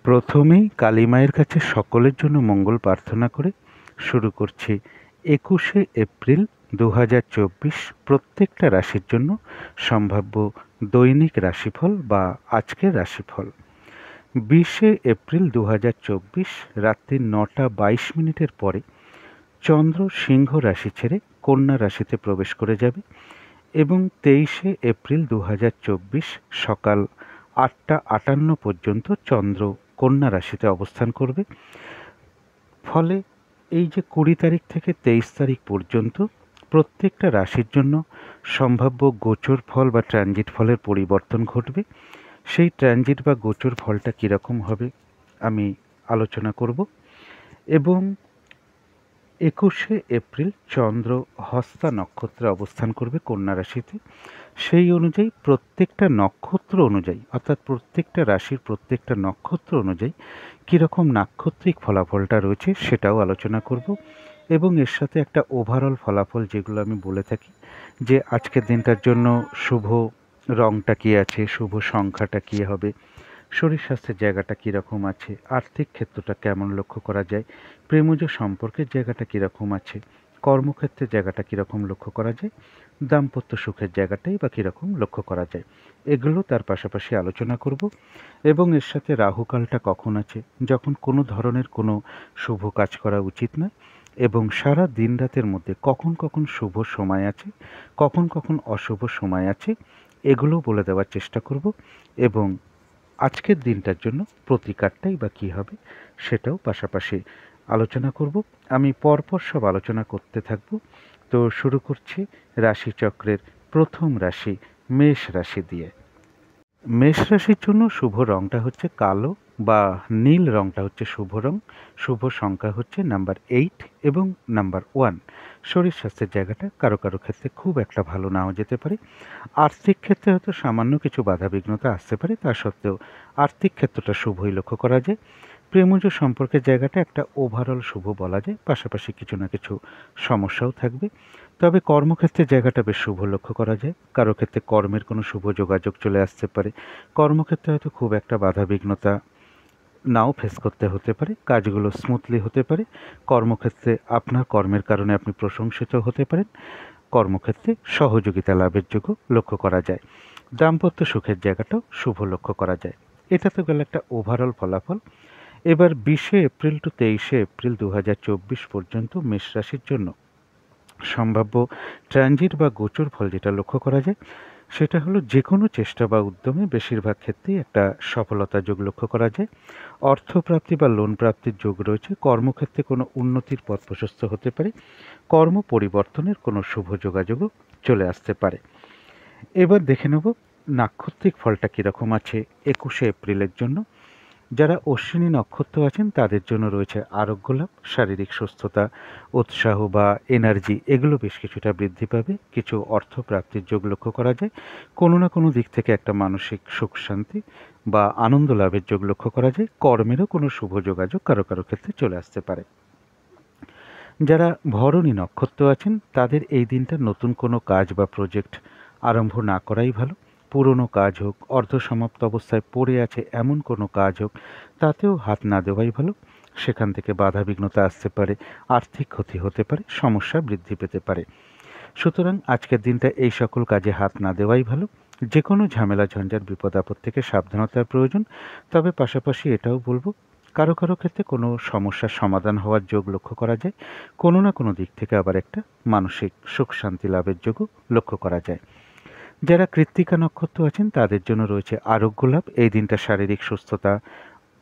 প্রথমেই কালী মায়ের কাছে সকলের জন্য মঙ্গল প্রার্থনা করে শুরু করছি 21শে এপ্রিল 2024 প্রত্যেকটা রাশির জন্য সম্ভাব্য দৈনিক রাশিফল বা আজকের রাশিফল। 20শে এপ্রিল 2024 রাত্রি 9টা 22 মিনিটের পরে চন্দ্র সিংহ রাশি ছেড়ে কন্যা রাশিতে প্রবেশ করে যাবে এবং 23শে এপ্রিল 2024 সকাল 8টা 58 পর্যন্ত চন্দ্র কন্যা রাশিতে অবস্থান করবে। ফলে এই যে 20 তারিখ থেকে 23 তারিখ পর্যন্ত প্রত্যেকটা রাশির জন্য সম্ভাব্য গোচর ফল বা ট্রানজিট ফলের পরিবর্তন ঘটবে। সেই ট্রানজিট বা গোচর ফলটা কীরকম হবে আমি আলোচনা করব। এবং 21শে এপ্রিল চন্দ্র হস্তা নক্ষত্রে অবস্থান করবে কন্যা রাশিতে। সেই অনুযায়ী প্রত্যেকটা নক্ষত্র অনুযায়ী অর্থাৎ প্রত্যেকটা রাশির প্রত্যেকটা নক্ষত্র অনুযায়ী কীরকম নাক্ষত্রিক ফলাফলটা রয়েছে সেটাও আলোচনা করব। এবং এর সাথে একটা ওভারঅল ফলাফল যেগুলো আমি বলে থাকি যে আজকের দিনটার জন্য শুভ রঙটা কী আছে, শুভ সংখ্যাটা কী হবে, শরীর স্বাস্থ্যের জায়গাটা কীরকম আছে, আর্থিক ক্ষেত্রটা কেমন লক্ষ্য করা যায়, প্রেমজ সম্পর্কের জায়গাটা কীরকম আছে, কর্মক্ষেত্রের জায়গাটা কীরকম লক্ষ্য করা যায়, দাম্পত্য সুখের জায়গাটাই বা কীরকম লক্ষ্য করা যায়, এগুলো তার পাশাপাশি আলোচনা করব। এবং এর সাথে রাহুকালটা কখন আছে, যখন কোনো ধরনের কোনো শুভ কাজ করা উচিত নয়, এবং সারা দিন রাতের মধ্যে কখন কখন শুভ সময় আছে, কখন কখন অশুভ সময় আছে, এগুলো বলে দেওয়ার চেষ্টা করব। এবং আজকের দিনটার জন্য প্রতিকারটাই বা কী হবে সেটাও পাশাপাশি আলোচনা করব। আমি পরপর সব আলোচনা করতে থাকব। তো শুরু করছি রাশিচক্রের প্রথম রাশি মেষ রাশি দিয়ে। মেষ রাশির জন্য শুভ রঙটা হচ্ছে কালো বা নীল রঙটা হচ্ছে শুভ রং। শুভ সংখ্যা হচ্ছে নাম্বার 8 এবং নাম্বার 1। শরীর স্বাস্থ্যের জায়গাটা কারো কারো ক্ষেত্রে খুব একটা ভালো নাও যেতে পারে। আর্থিক ক্ষেত্রে হয়তো সামান্য কিছু বাধাবিঘ্নতা আসতে পারে, তা সত্ত্বেও আর্থিক ক্ষেত্রটা শুভই লক্ষ্য করা যায়। প্রেমজ সম্পর্কের জায়গাটা একটা ওভারঅল শুভ বলা যায়, পাশাপাশি কিছু না কিছু সমস্যাও থাকবে। তবে কর্মক্ষেত্রের জায়গাটা বেশ শুভ লক্ষ্য করা যায়। কারো ক্ষেত্রে কর্মের কোনো শুভ যোগাযোগ চলে আসতে পারে। কর্মক্ষেত্রে হয়তো খুব একটা বাধাবিঘ্নতা নাও ফেস করতে হতে পারে, কাজগুলো স্মুথলি হতে পারে। কর্মক্ষেত্রে আপনার কর্মের কারণে আপনি প্রশংসিত হতে পারেন। কর্মক্ষেত্রে সহযোগিতা লাভের যোগ্য লক্ষ্য করা যায়। দাম্পত্য সুখের জায়গাটাও শুভ লক্ষ্য করা যায়। এটা তো গেল একটা ওভারঅল ফলাফল। এবার 20শে এপ্রিল টু 23শে এপ্রিল 2024 পর্যন্ত মেষ রাশির জন্য সম্ভাব্য ট্রানজিট বা গোচর ফল যেটা লক্ষ্য করা যায় সেটা হলো যে কোনো চেষ্টা বা উদ্যমে বেশিরভাগ ক্ষেত্রেই একটা সফলতা যোগ লক্ষ্য করা যায়। অর্থপ্রাপ্তি বা লোন প্রাপ্তির যোগ রয়েছে। কর্মক্ষেত্রে কোনো উন্নতির পথ প্রশস্ত হতে পারে। কর্ম পরিবর্তনের কোনো শুভ যোগাযোগও চলে আসতে পারে। এবার দেখে নেব নাক্ষত্রিক ফলটা কীরকম আছে 21শে এপ্রিলের জন্য। যারা অশ্বিনী নক্ষত্র আছেন তাদের জন্য রয়েছে আরোগ্য লাভ, শারীরিক সুস্থতা, উৎসাহ বা এনার্জি এগুলো বেশ কিছুটা বৃদ্ধি পাবে। কিছু অর্থ প্রাপ্তির যোগ লক্ষ্য করা যায়। কোনো না কোনো দিক থেকে একটা মানসিক সুখ শান্তি বা আনন্দ লাভের যোগ লক্ষ্য করা যায়। কর্মেরও কোনো শুভ যোগাযোগ কারো কারো ক্ষেত্রে চলে আসতে পারে। যারা ভরণী নক্ষত্র আছেন তাদের এই দিনটা নতুন কোনো কাজ বা প্রজেক্ট আরম্ভ না করাই ভালো। পুরনো কাজ হোক, অর্ধসমাপ্ত অবস্থায় পড়ে আছে এমন কোনো কাজ হোক, তাতেও হাত না দেওয়াই ভালো। সেখান থেকে বাধাবিঘ্নতা আসতে পারে, আর্থিক ক্ষতি হতে পারে, সমস্যা বৃদ্ধি পেতে পারে। সুতরাং আজকের দিনটা এই সকল কাজে হাত না দেওয়াই ভালো। যে কোনো ঝামেলা ঝঞ্ঝাট বিপদ আপদ থেকে সাবধানতার প্রয়োজন। তবে পাশাপাশি এটাও বলবো কারো কারো ক্ষেত্রে কোনো সমস্যার সমাধান হওয়ার যোগ লক্ষ্য করা যায়। কোনো না কোনো দিক থেকে আবার একটা মানসিক সুখ শান্তি লাভের যোগও লক্ষ্য করা যায়। যারা কৃত্তিকা নক্ষত্র আছেন তাদের জন্য রয়েছে আরোগ্য লাভ। এই দিনটা শারীরিক সুস্থতা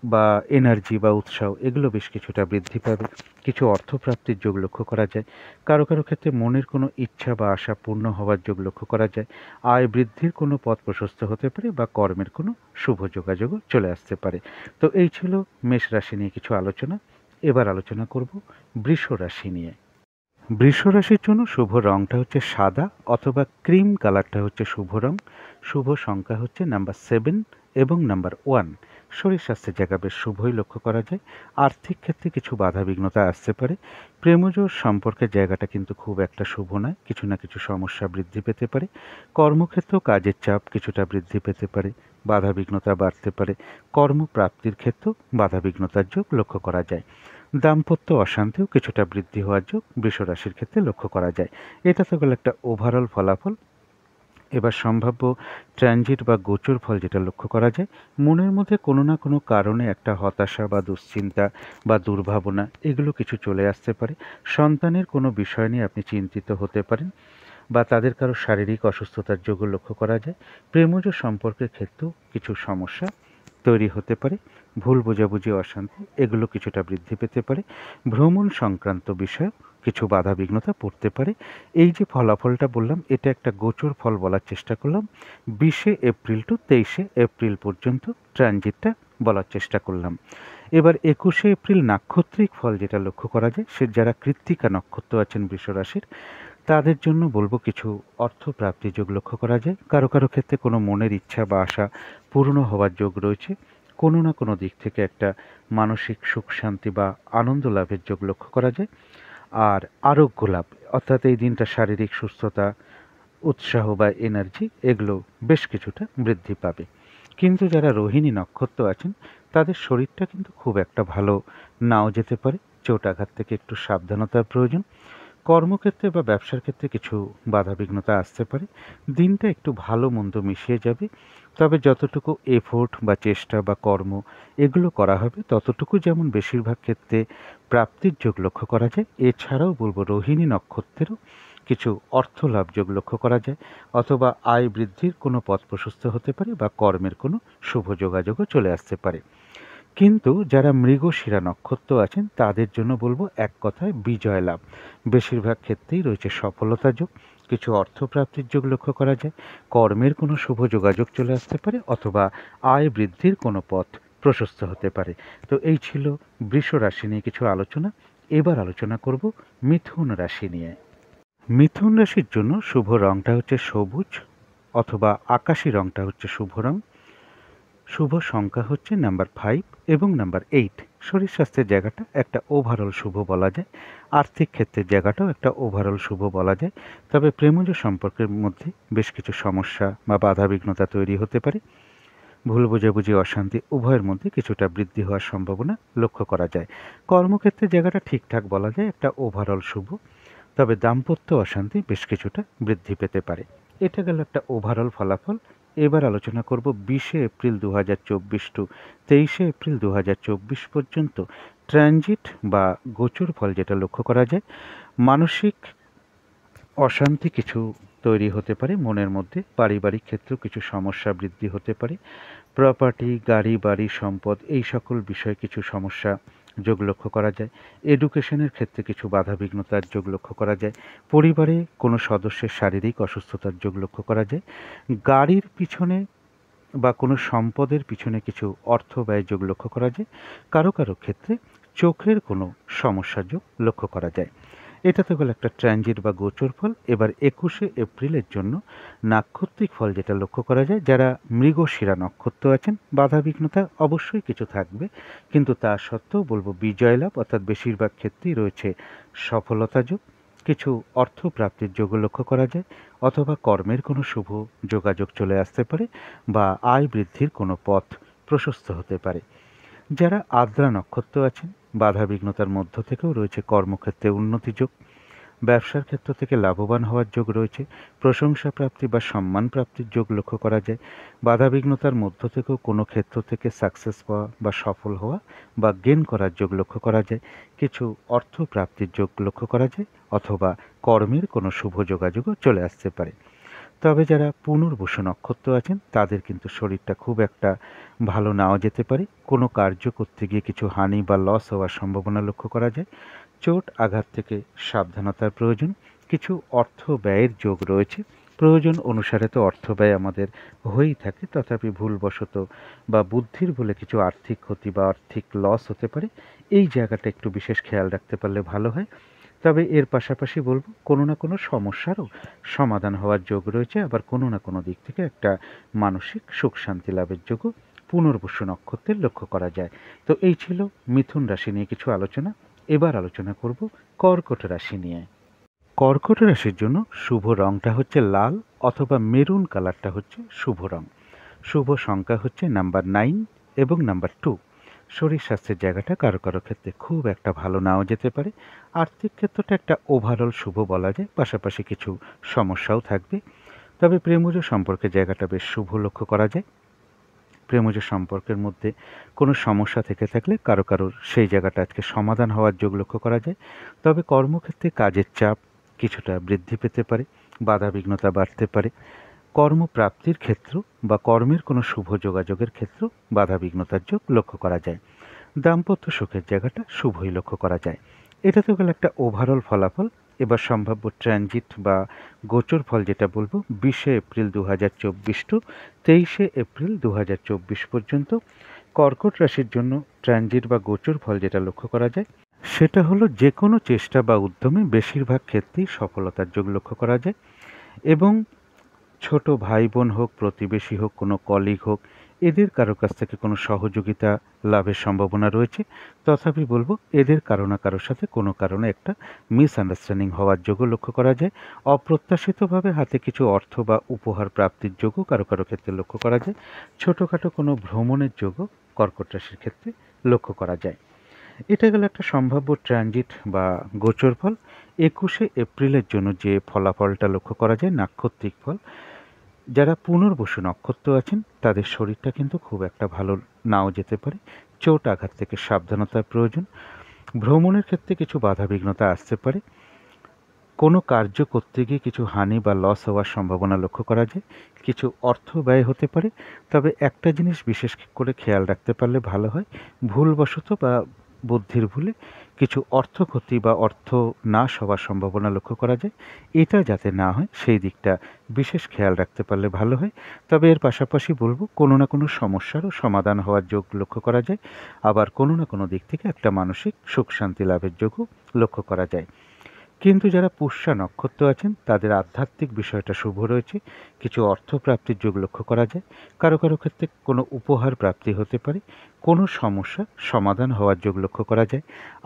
বা এনার্জি বা উৎসাহ এগুলো বেশ কিছুটা বৃদ্ধি পাবে। কিছু অর্থপ্রাপ্তির যোগ লক্ষ্য করা যায়। কারো কারো ক্ষেত্রে মনের কোনো ইচ্ছা বা আশা পূর্ণ হওয়ার যোগ লক্ষ্য করা যায়। আয় বৃদ্ধির কোনো পথ প্রশস্ত হতে পারে বা কর্মের কোনো শুভ যোগাযোগও চলে আসতে পারে। তো এই ছিল মেষ রাশি নিয়ে কিছু আলোচনা। এবার আলোচনা করব বৃষ রাশি নিয়ে। বৃষ রাশির জন্য শুভ রংটা হচ্ছে সাদা অথবা ক্রিম কালারটা হচ্ছে শুভ রং। শুভ সংখ্যা হচ্ছে নাম্বার 7 এবং নাম্বার 1। শরীর স্বাস্থ্যের জায়গা বেশ শুভই লক্ষ্য করা যায়। আর্থিক ক্ষেত্রে কিছু বাধাবিঘ্নতা আসতে পারে। প্রেমজ সম্পর্কের জায়গাটা কিন্তু খুব একটা শুভ নয়, কিছু না কিছু সমস্যা বৃদ্ধি পেতে পারে। কর্মক্ষেত্রেও কাজের চাপ কিছুটা বৃদ্ধি পেতে পারে, বাধাবিঘ্নতা বাড়তে পারে। কর্মপ্রাপ্তির ক্ষেত্রেও বাধাবিঘ্নতার যোগ লক্ষ্য করা যায়। দাম্পত্য অশান্তিও কিছুটা বৃদ্ধি হওয়ার যোগ বৃষ রাশির ক্ষেত্রে লক্ষ্য করা যায়। এটা তো গেল একটা ওভারঅল ফলাফল। এবার সম্ভাব্য ট্রানজিট বা গোচর ফল যেটা লক্ষ্য করা যায়, মনের মধ্যে কোনো না কোনো কারণে একটা হতাশা বা দুশ্চিন্তা বা দুর্ভাবনা এগুলো কিছু চলে আসতে পারে। সন্তানের কোনো বিষয় নিয়ে আপনি চিন্তিত হতে পারেন বা তাদের কারো শারীরিক অসুস্থতার যোগও লক্ষ্য করা যায়। প্রেমজ সম্পর্কের ক্ষেত্রেও কিছু সমস্যা তৈরি হতে পারে। ভুল বোঝাবুঝি, অশান্তি এগুলো কিছুটা বৃদ্ধি পেতে পারে। ভ্রমণ সংক্রান্ত বিষয়ে কিছু বাধাবিঘ্নতা পড়তে পারে। এই যে ফলাফলটা বললাম, এটা একটা গোচর ফল বলার চেষ্টা করলাম। 20শে এপ্রিল টু 23শে এপ্রিল পর্যন্ত ট্রানজিটটা বলার চেষ্টা করলাম। এবার 21শে এপ্রিল নাক্ষত্রিক ফল যেটা লক্ষ্য করা যায়, সে যারা কৃত্তিকা নক্ষত্র আছেন বৃষ রাশির, তাদের জন্য বলবো কিছু অর্থপ্রাপ্তির যোগ লক্ষ্য করা যায়। কারো কারো ক্ষেত্রে কোনো মনের ইচ্ছা বা আশা পূর্ণ হওয়ার যোগ রয়েছে। কোনো না কোনো দিক থেকে একটা মানসিক সুখ শান্তি বা আনন্দ লাভের যোগ লক্ষ্য করা যায়। আর আরোগ্য লাভ, অর্থাৎ এই দিনটা শারীরিক সুস্থতা, উৎসাহ বা এনার্জি এগুলো বেশ কিছুটা বৃদ্ধি পাবে। কিন্তু যারা রোহিণী নক্ষত্র আছেন, তাদের শরীরটা কিন্তু খুব একটা ভালো নাও যেতে পারে। চোট আঘাত থেকে একটু সাবধানতার প্রয়োজন। কর্মক্ষেত্রে বা ব্যবসার ক্ষেত্রে কিছু বাধাবিঘ্নতা আসতে পারে। দিনটা একটু ভালো মন্দ মিশিয়ে যাবে। তবে যতটুকু এফোর্ট বা চেষ্টা বা কর্ম এগুলো করা হবে, ততটুকু যেমন বেশিরভাগ ক্ষেত্রে প্রাপ্তির যোগ লক্ষ্য করা যায়। এছাড়াও বলবো রোহিণী নক্ষত্রেরও কিছু অর্থ লাভ যোগ লক্ষ্য করা যায়, অথবা আয় বৃদ্ধির কোনো পথ প্রশস্ত হতে পারে বা কর্মের কোনো শুভ যোগাযোগও চলে আসতে পারে। কিন্তু যারা মৃগশিরা নক্ষত্র আছেন, তাদের জন্য বলবো এক কথায় বিজয় লাভ। বেশিরভাগ ক্ষেত্রেই রয়েছে সফলতা যোগ। কিছু অর্থপ্রাপ্তির যোগ লক্ষ্য করা যায়। কর্মের কোনো শুভ যোগাযোগ চলে আসতে পারে, অথবা আয় বৃদ্ধির কোনো পথ প্রশস্ত হতে পারে। তো এই ছিল বৃষ রাশি নিয়ে কিছু আলোচনা। এবার আলোচনা করব মিথুন রাশি নিয়ে। মিথুন রাশির জন্য শুভ রংটা হচ্ছে সবুজ অথবা আকাশী রংটা হচ্ছে শুভ রং। শুভ সংখ্যা হচ্ছে নাম্বার 5 এবং নাম্বার 8। শরীর স্বাস্থ্যের জায়গাটা একটা ওভারঅল শুভ বলা যায়। আর্থিক ক্ষেত্রের জায়গাটাও একটা ওভারঅল শুভ বলা যায়। তবে প্রেমজ সম্পর্কের মধ্যে বেশ কিছু সমস্যা বা বাধাবিঘ্নতা তৈরি হতে পারে। ভুল বোঝাবুঝি, অশান্তি উভয়ের মধ্যে কিছুটা বৃদ্ধি হওয়ার সম্ভাবনা লক্ষ্য করা যায়। কর্মক্ষেত্রের জায়গাটা ঠিকঠাক বলা যায়, একটা ওভারঅল শুভ। তবে দাম্পত্য অশান্তি বেশ কিছুটা বৃদ্ধি পেতে পারে। এটা গেল একটা ওভারঅল ফলাফল। এবার আলোচনা করব 20শে এপ্রিল 2024 টু 23শে এপ্রিল 2024 পর্যন্ত ট্রানজিট বা গোচর ফল যেটা লক্ষ্য করা যায়। মানসিক অশান্তি কিছু তৈরি হতে পারে মনের মধ্যে। পারিবারিক ক্ষেত্রেও কিছু সমস্যা বৃদ্ধি হতে পারে। প্রপার্টি, গাড়ি, বাড়ি, সম্পদ এই সকল বিষয়ে কিছু সমস্যা যোগ লক্ষ্য করা যায়। এডুকেশনের ক্ষেত্রে কিছু বাধাবিঘ্নতার যোগ লক্ষ্য করা যায়। পরিবারে কোনো সদস্যের শারীরিক অসুস্থতার যোগ লক্ষ্য করা যায়। গাড়ির পিছনে বা কোনো সম্পদের পিছনে কিছু অর্থ ব্যয় যোগ লক্ষ্য করা যায়। কারো কারো ক্ষেত্রে চোখের কোনো সমস্যার যোগ লক্ষ্য করা যায়। এটা তো গেল একটা ট্রানজিট বা গোচর ফল। এবার 21শে এপ্রিলের জন্য নাক্ষত্রিক ফল যেটা লক্ষ্য করা যায়। যারা মৃগশিরা নক্ষত্র আছেন, বাধাবিঘ্নতা অবশ্যই কিছু থাকবে, কিন্তু তা সত্ত্বেও বলবো বিজয় লাভ, অর্থাৎ বেশিরভাগ ক্ষেত্রেই রয়েছে সফলতা যোগ। কিছু অর্থ প্রাপ্তির যোগও লক্ষ্য করা যায়, অথবা কর্মের কোনো শুভ যোগাযোগ চলে আসতে পারে বা আয় বৃদ্ধির কোনো পথ প্রশস্ত হতে পারে। যারা আদ্রা নক্ষত্র আছেন, বাধাবিঘ্নতার মধ্য থেকেও রয়েছে কর্মক্ষেত্রে উন্নতি যোগ। ব্যবসার ক্ষেত্র থেকে লাভবান হওয়ার যোগ রয়েছে। প্রশংসা প্রাপ্তি বা সম্মান প্রাপ্তির যোগ লক্ষ্য করা যায়। বাধাবিঘ্নতার মধ্য থেকেও কোনো ক্ষেত্র থেকে সাকসেস পাওয়া বা সফল হওয়া বা গেন করার যোগ লক্ষ্য করা যায়। কিছু অর্থ প্রাপ্তির যোগ লক্ষ্য করা যায়, অথবা কর্মের কোনো শুভ যোগাযোগও চলে আসতে পারে। তবে যারা পুনর্বসু নক্ষত্র আছেন, তাদের কিন্তু শরীরটা খুব একটা ভালো নাও যেতে পারে। কোনো কার্য করতে গিয়ে কিছু হানি বা লস হওয়ার সম্ভাবনা লক্ষ্য করা যায়। চোট আঘাত থেকে সাবধানতার প্রয়োজন। কিছু অর্থ ব্যয়ের যোগ রয়েছে। প্রয়োজন অনুসারে তো অর্থ ব্যয় আমাদের হয়েই থাকে, তথাপি ভুলবশত বা বুদ্ধির ভুলে কিছু আর্থিক ক্ষতি বা আর্থিক লস হতে পারে। এই জায়গাটা একটু বিশেষ খেয়াল রাখতে পারলে ভালো হয়। তবে এর পাশাপাশি বলব কোনো না কোনো সমস্যারও সমাধান হওয়ার যোগ রয়েছে, আবার কোনো না কোনো দিক থেকে একটা মানসিক সুখ শান্তি লাভের যোগও পুনর্বসু নক্ষত্রের লক্ষ্য করা যায়। তো এই ছিল মিথুন রাশি নিয়ে কিছু আলোচনা। এবার আলোচনা করব কর্কট রাশি নিয়ে। কর্কট রাশির জন্য শুভ রংটা হচ্ছে লাল অথবা মেরুন কালারটা হচ্ছে শুভ রং। শুভ সংখ্যা হচ্ছে নাম্বার 9 এবং নাম্বার 2। শরীর স্বাস্থ্যের জায়গাটা কারো কারো ক্ষেত্রে খুব একটা ভালো নাও যেতে পারে। আর্থিক ক্ষেত্রটা একটা ওভারঅল শুভ বলা যায়, পাশাপাশি কিছু সমস্যাও থাকবে। তবে প্রেমজ সম্পর্কের জায়গাটা বেশ শুভ লক্ষ্য করা যায়। প্রেমজ সম্পর্কের মধ্যে কোনো সমস্যা থেকে থাকলে কারো কারোর সেই জায়গাটা আজকে সমাধান হওয়ার যোগ লক্ষ্য করা যায়। তবে কর্মক্ষেত্রে কাজের চাপ কিছুটা বৃদ্ধি পেতে পারে, বাধাবিঘ্নতা বাড়তে পারে। কর্মপ্রাপ্তির ক্ষেত্র বা কর্মের কোনো শুভ যোগাযোগের ক্ষেত্র বাধাবিঘ্নতার যোগ লক্ষ্য করা যায়। দাম্পত্য সুখের জায়গাটা শুভই লক্ষ্য করা যায়। এটা তো গেল একটা ওভারঅল ফলাফল। এবার সম্ভাব্য ট্রানজিট বা গোচর ফল যেটা বলবো 20শে এপ্রিল 2024 টু 23শে এপ্রিল 2024 পর্যন্ত কর্কট রাশির জন্য ট্রানজিট বা গোচর ফল যেটা লক্ষ্য করা যায় সেটা হলো যে কোনো চেষ্টা বা উদ্যমে বেশিরভাগ ক্ষেত্রেই সফলতার যোগ লক্ষ্য করা যায়। এবং ছোট ভাই বোন হোক, প্রতিবেশী হোক, কোনো কলিগ হোক, এদের কারো কাছ থেকে কোনো সহযোগিতা লাভের সম্ভাবনা রয়েছে। তথাপি বলবো এদের কারো না কারোর সাথে কোনো কারণে একটা মিসআন্ডারস্ট্যান্ডিং হওয়ার যোগও লক্ষ্য করা যায়। অপ্রত্যাশিতভাবে হাতে কিছু অর্থ বা উপহার প্রাপ্তির যোগও কারো কারো ক্ষেত্রে লক্ষ্য করা যায়। ছোটোখাটো কোনো ভ্রমণের যোগও কর্কট রাশির ক্ষেত্রে লক্ষ্য করা যায়। এটা গেল একটা সম্ভাব্য ট্রানজিট বা গোচর ফল। 21শে এপ্রিলের জন্য যে ফলাফলটা লক্ষ্য করা যায় নাক্ষত্রিক ফল, যারা পুনর্বসু নক্ষত্র আছেন তাদের শরীরটা কিন্তু খুব একটা ভালো নাও যেতে পারে। চোট আঘাত থেকে সাবধানতার প্রয়োজন। ভ্রমণের ক্ষেত্রে কিছু বাধাবিঘ্নতা আসতে পারে। কোনো কার্য করতে গিয়ে কিছু হানি বা লস হওয়ার সম্ভাবনা লক্ষ্য করা যায়। কিছু অর্থ ব্যয় হতে পারে। তবে একটা জিনিস বিশেষ করে খেয়াল রাখতে পারলে ভালো হয়, ভুলবশত বা বুদ্ধির ভুলে কিছু অর্থ ক্ষতি বা অর্থ নাশ হওয়ার সম্ভাবনা লক্ষ্য করা যায়। এটা যাতে না হয় সেই দিকটা বিশেষ খেয়াল রাখতে পারলে ভালো হয়। তবে এর পাশাপাশি বলবো কোনো না কোনো সমস্যারও সমাধান হওয়ার যোগ লক্ষ্য করা যায়। আবার কোনো না কোনো দিক থেকে একটা মানসিক সুখ শান্তি লাভের যোগও লক্ষ্য করা যায়। কিন্তু যারা পুষ্যা নক্ষত্র আছেন তাদের আধ্যাত্মিক বিষয়টা শুভ রয়েছে। কিছু অর্থ প্রাপ্তির যোগ লক্ষ্য করা যায়। কারো কারো ক্ষেত্রে কোনো উপহার প্রাপ্তি হতে পারে। কোনো সমস্যা সমাধান হওয়ার যোগ লক্ষ্য করা যায়।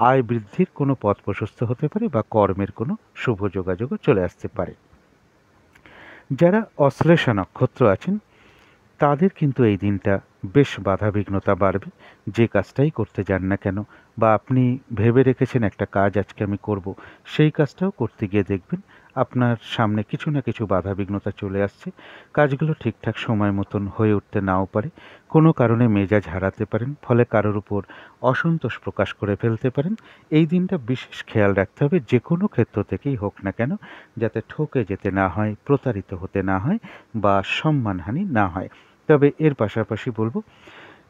আয় বৃদ্ধির কোনো পথ প্রশস্ত হতে পারে বা কর্মের কোনো শুভ যোগাযোগও চলে আসতে পারে। যারা অশ্লেষা নক্ষত্র আছেন তাদের কিন্তু এই দিনটা বেশ বাধাবিঘ্নতা বাড়বে। যে কাজটাই করতে যান না কেন বা আপনি ভেবে রেখেছেন একটা কাজ আজকে আমি করব, সেই কাজটাও করতে গিয়ে দেখবেন আপনার সামনে কিছু না কিছু বাধাবিঘ্নতা চলে আসছে। কাজগুলো ঠিকঠাক সময় মতন হয়ে উঠতে নাও পারে। কোনো কারণে মেজাজ হারাতে পারেন, ফলে কারোর উপর অসন্তোষ প্রকাশ করে ফেলতে পারেন। এই দিনটা বিশেষ খেয়াল রাখতে হবে যে কোনো ক্ষেত্র থেকেই হোক না কেন, যাতে ঠকে যেতে না হয়, প্রতারিত হতে না হয় বা সম্মানহানি না হয়। তবে এর পাশাপাশি বলবো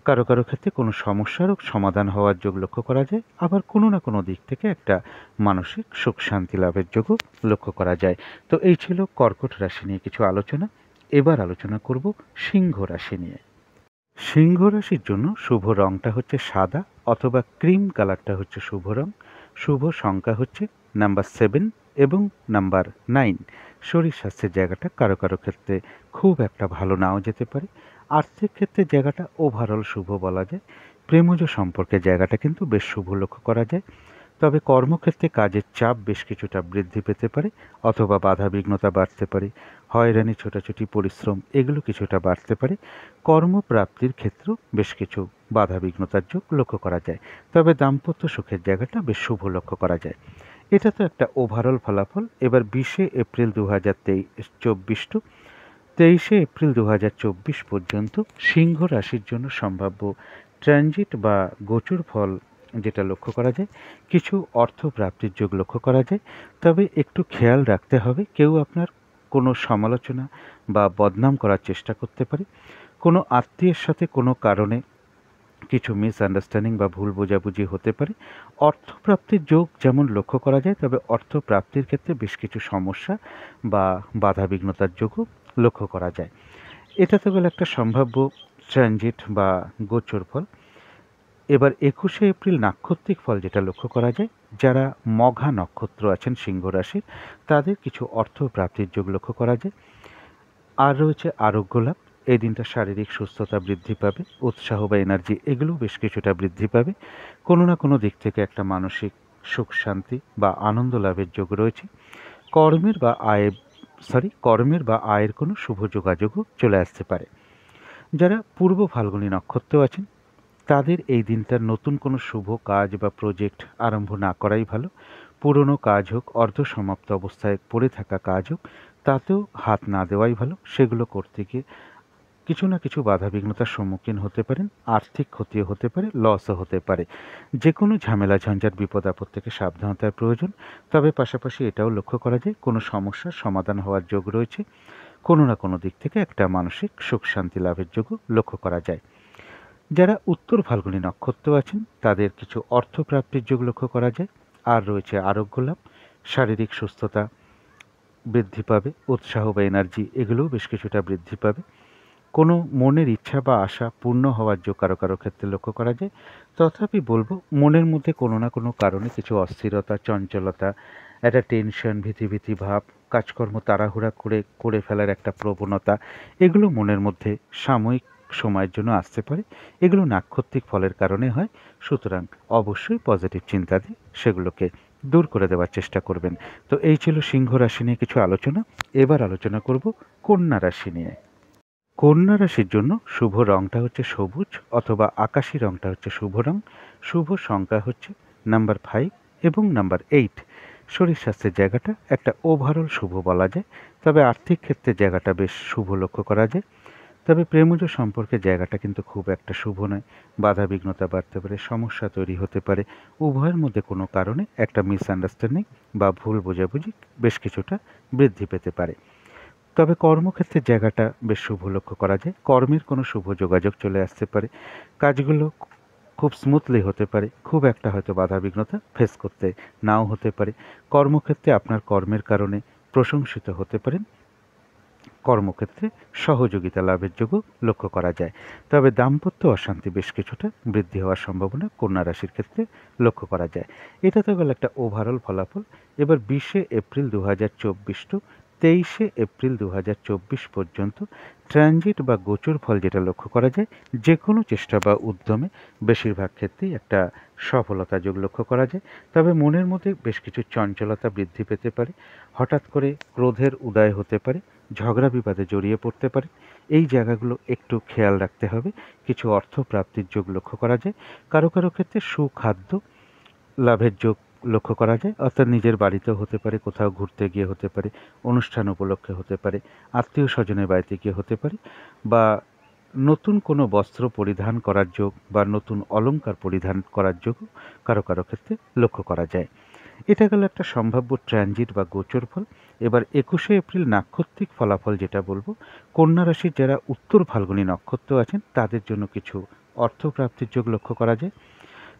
কারো কারো ক্ষেত্রে কোনো সমস্যারও সমাধান হওয়ার যোগ লক্ষ্য করা যায়। আবার কোনো না কোনো দিক থেকে একটা মানসিক সুখ শান্তি লাভের যোগও লক্ষ্য করা যায়। তো এই ছিল কর্কট রাশি নিয়ে কিছু আলোচনা। এবার আলোচনা করব সিংহ রাশি নিয়ে। সিংহ রাশির জন্য শুভ রংটা হচ্ছে সাদা অথবা ক্রিম কালারটা হচ্ছে শুভ রং। শুভ সংখ্যা হচ্ছে নাম্বার 7 এবং নাম্বার 9। শরীর স্বাস্থ্যের জায়গাটা কারো কারো ক্ষেত্রে খুব একটা ভালো নাও যেতে পারে। আর্থিক ক্ষেত্রে জায়গাটা ওভারঅল শুভ বলা যায়। প্রেমজ সম্পর্কের জায়গাটা কিন্তু বেশ শুভ লক্ষ্য করা যায়। তবে কর্মক্ষেত্রে কাজের চাপ বেশ কিছুটা বৃদ্ধি পেতে পারে অথবা বাধাবিঘ্নতা বাড়তে পারে। হয়রানি, ছোটাছুটি, পরিশ্রম এগুলো কিছুটা বাড়তে পারে। কর্মপ্রাপ্তির ক্ষেত্রেও বেশ কিছু বাধাবিঘ্নতার যোগ লক্ষ্য করা যায়। তবে দাম্পত্য সুখের জায়গাটা বেশ শুভ লক্ষ্য করা যায়। এটা তো একটা ওভারঅল ফলাফল। এবার 20শে এপ্রিল 2024 টু 23শে এপ্রিল 2024 পর্যন্ত সিংহ রাশির জন্য সম্ভাব্য ট্রানজিট বা গোচর ফল যেটা লক্ষ্য করা যায়, কিছু অর্থ প্রাপ্তির যোগ লক্ষ্য করা যায়। তবে একটু খেয়াল রাখতে হবে, কেউ আপনার কোনো সমালোচনা বা বদনাম করার চেষ্টা করতে পারে। কোনো আত্মীয়ের সাথে কোনো কারণে কিছু মিসআন্ডারস্ট্যান্ডিং বা ভুল বোঝাবুঝি হতে পারে। অর্থপ্রাপ্তির যোগ যেমন লক্ষ্য করা যায়, তবে অর্থপ্রাপ্তির ক্ষেত্রে বেশ কিছু সমস্যা বা বাধাবিঘ্নতার যোগও লক্ষ্য করা যায়। এটা তো গেল একটা সম্ভাব্য ট্রানজিট বা গোচর ফল। এবার ২১শে এপ্রিল নাক্ষত্রিক ফল যেটা লক্ষ্য করা যায়, যারা মঘা নক্ষত্র আছেন সিংহ রাশির, তাদের কিছু অর্থ প্রাপ্তির যোগ লক্ষ্য করা যায়। আর রয়েছে আরোগ্য লাভ। এই দিনটা শারীরিক সুস্থতা বৃদ্ধি পাবে, উৎসাহ বা এনার্জি এগুলোও বেশ কিছুটা বৃদ্ধি পাবে। কোনো না কোনো দিক থেকে একটা মানসিক সুখ শান্তি বা আনন্দ লাভের যোগ রয়েছে। কর্মের বা আয়ের কোনো শুভ যোগাযোগও চলে আসতে পারে। যারা পূর্ব ফাল্গুনী নক্ষত্র আছেন, তাদের এই দিনটার নতুন কোনো শুভ কাজ বা প্রজেক্ট আরম্ভ না করাই ভালো। পুরনো কাজ হোক, অর্ধসমাপ্ত অবস্থায় পড়ে থাকা কাজ হোক, তাতেও হাত না দেওয়াই ভালো। সেগুলো করতে গিয়ে কিছু না কিছু বাধাবিঘ্নতার সম্মুখীন হতে পারেন, আর্থিক ক্ষতিও হতে পারে, লসও হতে পারে। যে কোনো ঝামেলা ঝঞ্ঝাট বিপদ আপদ থেকে সাবধানতার প্রয়োজন। তবে পাশাপাশি এটাও লক্ষ্য করা যায় কোনো সমস্যার সমাধান হওয়ার যোগ রয়েছে। কোনো না কোনো দিক থেকে একটা মানসিক সুখ শান্তি লাভের যোগও লক্ষ্য করা যায়। যারা উত্তর ফাল্গুনী নক্ষত্র আছেন, তাদের কিছু অর্থ প্রাপ্তির যোগ লক্ষ্য করা যায়। আর রয়েছে আরোগ্য লাভ, শারীরিক সুস্থতা বৃদ্ধি পাবে, উৎসাহ বা এনার্জি এগুলোও বেশ কিছুটা বৃদ্ধি পাবে। কোনো মনের ইচ্ছা বা আশা পূর্ণ হওয়ার যোগ কারো কারো ক্ষেত্রে লক্ষ্য করা যায়। তথাপি বলবো, মনের মধ্যে কোনো না কোনো কারণে কিছু অস্থিরতা, চঞ্চলতা, একটা টেনশন, ভীতি ভাব, কাজকর্ম তাড়াহুড়া করে ফেলার একটা প্রবণতা, এগুলো মনের মধ্যে সাময়িক সময়ের জন্য আসতে পারে। এগুলো নাক্ষত্রিক ফলের কারণে হয়। সুতরাং অবশ্যই পজিটিভ চিন্তা দিয়ে সেগুলোকে দূর করে দেওয়ার চেষ্টা করবেন। তো এই ছিল সিংহ রাশি নিয়ে কিছু আলোচনা। এবার আলোচনা করব কন্যা রাশি নিয়ে। কন্যা রাশির জন্য শুভ রংটা হচ্ছে সবুজ অথবা আকাশি রংটা হচ্ছে শুভ রং। শুভ সংখ্যা হচ্ছে নাম্বার 5 এবং নাম্বার 8। শরীর স্বাস্থ্যের জায়গাটা একটা ওভারঅল শুভ বলা যায়। তবে আর্থিক ক্ষেত্রে জায়গাটা বেশ শুভ লক্ষ্য করা যায়। তবে প্রেমজ সম্পর্কের জায়গাটা কিন্তু খুব একটা শুভ নয়। বাধা বিঘ্নতা বাড়তে পারে, সমস্যা তৈরি হতে পারে। উভয়ের মধ্যে কোনো কারণে একটা মিসআন্ডারস্ট্যান্ডিং বা ভুল বোঝাবুঝি বেশ কিছুটা বৃদ্ধি পেতে পারে। তবে কর্মক্ষেত্রের জায়গাটা বেশ শুভ লক্ষ্য করা যায়। কর্মের কোনো শুভ যোগাযোগ চলে আসতে পারে। কাজগুলো খুব স্মুথলি হতে পারে। খুব একটা হয়তো বাধাবিঘ্নতা ফেস করতে নাও হতে পারে। কর্মক্ষেত্রে আপনার কর্মের কারণে প্রশংসিত হতে পারেন। কর্মক্ষেত্রে সহযোগিতা লাভের যোগও লক্ষ্য করা যায়। তবে দাম্পত্য অশান্তি বেশ কিছুটা বৃদ্ধি হওয়ার সম্ভাবনা কন্যা রাশির ক্ষেত্রে লক্ষ্য করা যায়। এটা তো গেল একটা ওভারঅল ফলাফল। এবার 20শে এপ্রিল 2024 টু 23শে এপ্রিল 2024 পর্যন্ত ট্রানজিট বা গোচর ফল যেটা লক্ষ্য করা যায়, যে কোনো চেষ্টা বা উদ্যমে বেশিরভাগ ক্ষেত্রেই একটা সফলতা যোগ লক্ষ্য করা যায়। তবে মনের মধ্যে বেশ কিছু চঞ্চলতা বৃদ্ধি পেতে পারে। হঠাৎ করে ক্রোধের উদয় হতে পারে, ঝগড়া বিবাদে জড়িয়ে পড়তে পারে। এই জায়গাগুলো একটু খেয়াল রাখতে হবে। কিছু অর্থ প্রাপ্তির যোগ লক্ষ্য করা যায়। কারো কারো ক্ষেত্রে সুখাদ্য লাভের যোগ লক্ষ্য করা যায়। অর্থাৎ নিজের বাড়িতেও হতে পারে, কোথাও ঘুরতে গিয়ে হতে পারে, অনুষ্ঠান উপলক্ষে হতে পারে, আত্মীয় স্বজনের বাড়িতে গিয়ে হতে পারে, বা নতুন কোনো বস্ত্র পরিধান করার যোগ বা নতুন অলংকার পরিধান করার যোগও কারো কারো ক্ষেত্রে লক্ষ্য করা যায়। এটা গেল একটা সম্ভাব্য ট্রানজিট বা গোচর ফল। এবার 21শে এপ্রিল নাক্ষত্রিক ফলাফল যেটা বলবো, কন্যা রাশির যারা উত্তর ফাল্গুনী নক্ষত্র আছেন, তাদের জন্য কিছু অর্থ প্রাপ্তির যোগ লক্ষ্য করা যায়।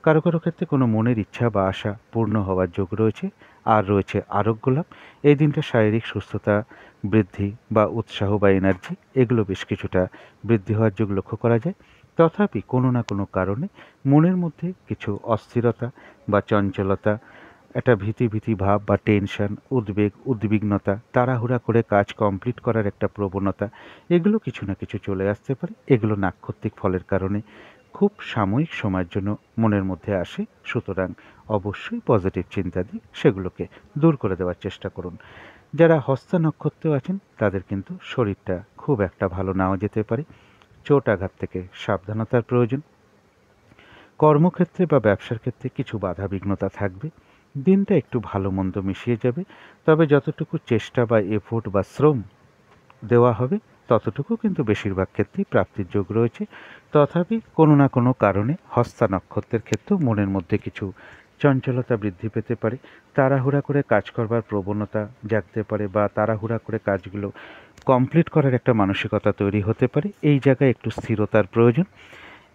কারো কারো ক্ষেত্রে কোনো মনের ইচ্ছা বা আশা পূর্ণ হওয়ার যোগ রয়েছে। আর রয়েছে আরোগ্য লাভ। এই দিনটা শারীরিক সুস্থতা বৃদ্ধি বা উৎসাহ বা এনার্জি এগুলো বেশ কিছুটা বৃদ্ধি হওয়ার যোগ লক্ষ্য করা যায়। তথাপি কোনো না কোনো কারণে মনের মধ্যে কিছু অস্থিরতা বা চঞ্চলতা, একটা ভীতি ভাব বা টেনশন, উদ্বিগ্নতা, তাড়াহুড়া করে কাজ কমপ্লিট করার একটা প্রবণতা, এগুলো কিছু না কিছু চলে আসতে পারে। এগুলো নাক্ষত্রিক ফলের কারণে খুব সাময়িক সময়ের জন্য মনের মধ্যে আসে। সুতরাং অবশ্যই পজিটিভ চিন্তা দিয়ে সেগুলোকে দূর করে দেওয়ার চেষ্টা করুন। যারা হস্তা নক্ষত্র আছেন, তাদের কিন্তু শরীরটা খুব একটা ভালো নাও যেতে পারে। চোট আঘাত থেকে সাবধানতার প্রয়োজন। কর্মক্ষেত্রে বা ব্যবসার ক্ষেত্রে কিছু বাধা বিঘ্নতা থাকবে। দিনটা একটু ভালো মন্দ মিশিয়ে যাবে। তবে যতটুকু চেষ্টা বা এফোর্ট বা শ্রম দেওয়া হবে, ততটুকু কিন্তু বেশিরভাগ ক্ষেত্রেই প্রাপ্তির যোগ রয়েছে। তথাপি কোনো না কোনো কারণে হস্তা নক্ষত্রের ক্ষেত্রেও মনের মধ্যে কিছু চঞ্চলতা বৃদ্ধি পেতে পারে। তাড়াহুড়া করে কাজ করবার প্রবণতা জাগতে পারে, বা তাড়াহুড়া করে কাজগুলো কমপ্লিট করার একটা মানসিকতা তৈরি হতে পারে। এই জায়গায় একটু স্থিরতার প্রয়োজন।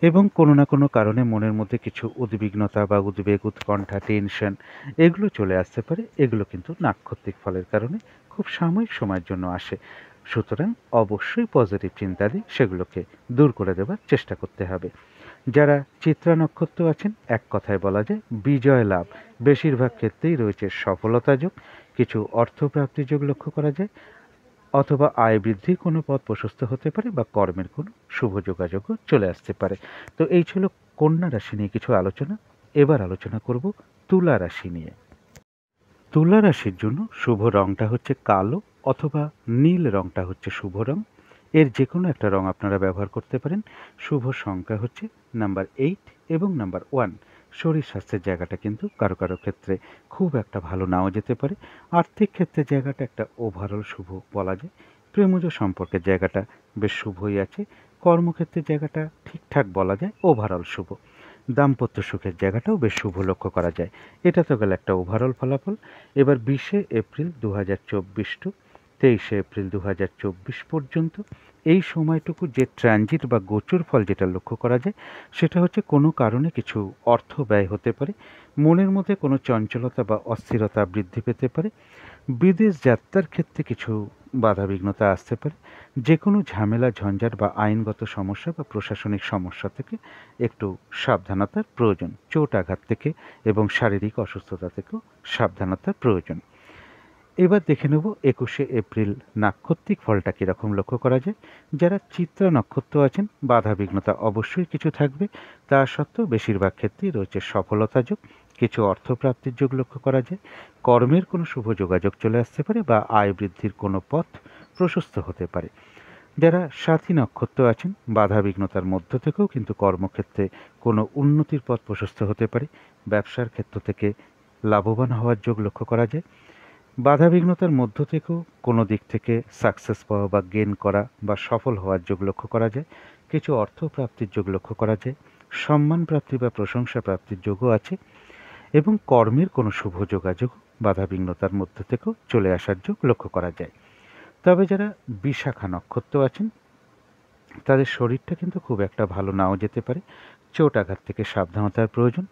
এবং কোনো না কোনো কারণে মনের মধ্যে কিছু উদ্বিগ্নতা বা উদ্বেগ, উৎকণ্ঠা, টেনশন এগুলো চলে আসতে পারে। এগুলো কিন্তু নাক্ষত্রিক ফলের কারণে খুব সাময়িক সময়ের জন্য আসে। সুতরাং অবশ্যই পজিটিভ চিন্তা দিয়ে সেগুলোকে দূর করে দেওয়ার চেষ্টা করতে হবে। যারা চিত্রা নক্ষত্র আছেন, এক কথায় বলা যায় বিজয় লাভ, বেশিরভাগ ক্ষেত্রেই রয়েছে সফলতা যোগ, কিছু অর্থপ্রাপ্তি যোগ লক্ষ্য করা যায়, অথবা আয় বৃদ্ধির কোনো পথ প্রশস্ত হতে পারে বা কর্মের কোনো শুভ যোগাযোগও চলে আসতে পারে। তো এই ছিল কন্যা রাশি নিয়ে কিছু আলোচনা। এবার আলোচনা করব তুলা রাশি নিয়ে। তুলা রাশির জন্য শুভ রংটা হচ্ছে কালো অথবা নীল রংটা হচ্ছে শুভ রং। এর যে কোনো একটা রং আপনারা ব্যবহার করতে পারেন। শুভ সংখ্যা হচ্ছে নাম্বার 8 এবং নাম্বার 1। শরীর স্বাস্থ্যের জায়গাটা কিন্তু কারো কারো ক্ষেত্রে খুব একটা ভালো নাও যেতে পারে। আর্থিক ক্ষেত্রে জায়গাটা একটা ওভারঅল শুভ বলা যায়। প্রেমজ সম্পর্কের জায়গাটা বেশ শুভই আছে। কর্মক্ষেত্রের জায়গাটা ঠিকঠাক বলা যায়, ওভারঅল শুভ। দাম্পত্য সুখের জায়গাটাও বেশ শুভ লক্ষ্য করা যায়। এটা তো গেল একটা ওভারঅল ফলাফল। এবার 20শে এপ্রিল 2024 টু 23শে এপ্রিল 2024 পর্যন্ত এই সময়টুকু যে ট্রানজিট বা গোচর ফল যেটা লক্ষ্য করা যায় সেটা হচ্ছে কোনো কারণে কিছু অর্থ ব্যয় হতে পারে, মনের মধ্যে কোনো চঞ্চলতা বা অস্থিরতা বৃদ্ধি পেতে পারে, বিদেশ যাত্রার ক্ষেত্রে কিছু বাধাবিঘ্নতা আসতে পারে, যে কোনো ঝামেলা ঝঞ্ঝাট বা আইনগত সমস্যা বা প্রশাসনিক সমস্যা থেকে একটু সাবধানতার প্রয়োজন, চোট আঘাত থেকে এবং শারীরিক অসুস্থতা থেকেও সাবধানতার প্রয়োজন। এবার দেখে নেব 21শে এপ্রিল নাক্ষত্রিক ফলটা কীরকম লক্ষ্য করা যায়। যারা চিত্রা নক্ষত্র আছেন, বাধাবিঘ্নতা অবশ্যই কিছু থাকবে, তা সত্ত্বেও বেশিরভাগ ক্ষেত্রেই রয়েছে সফলতা যোগ, কিছু অর্থপ্রাপ্তির যোগ লক্ষ্য করা যায়, কর্মের কোনো শুভ যোগাযোগ চলে আসতে পারে বা আয় বৃদ্ধির কোনো পথ প্রশস্ত হতে পারে। যারা সাথী নক্ষত্র আছেন, বাধাবিঘ্নতার মধ্য থেকেও কিন্তু কর্মক্ষেত্রে কোনো উন্নতির পথ প্রশস্ত হতে পারে, ব্যবসার ক্ষেত্র থেকে লাভবান হওয়ার যোগ লক্ষ্য করা যায়, বাধাবিঘ্নতার মধ্য থেকেও কোনো দিক থেকে সাকসেস পাওয়া বা গেন করা বা সফল হওয়ার যোগ লক্ষ্য করা যায়, কিছু অর্থ প্রাপ্তির যোগ লক্ষ্য করা যায়, সম্মান প্রাপ্তি বা প্রশংসা প্রাপ্তির যোগও আছে এবং কর্মের কোনো শুভ যোগাযোগ বাধাবিঘ্নতার মধ্য থেকেও চলে আসার যোগ লক্ষ্য করা যায়। তবে যারা বিশাখা নক্ষত্র আছেন তাদের শরীরটা কিন্তু খুব একটা ভালো নাও যেতে পারে, চোট আঘাত থেকে সাবধানতার প্রয়োজন,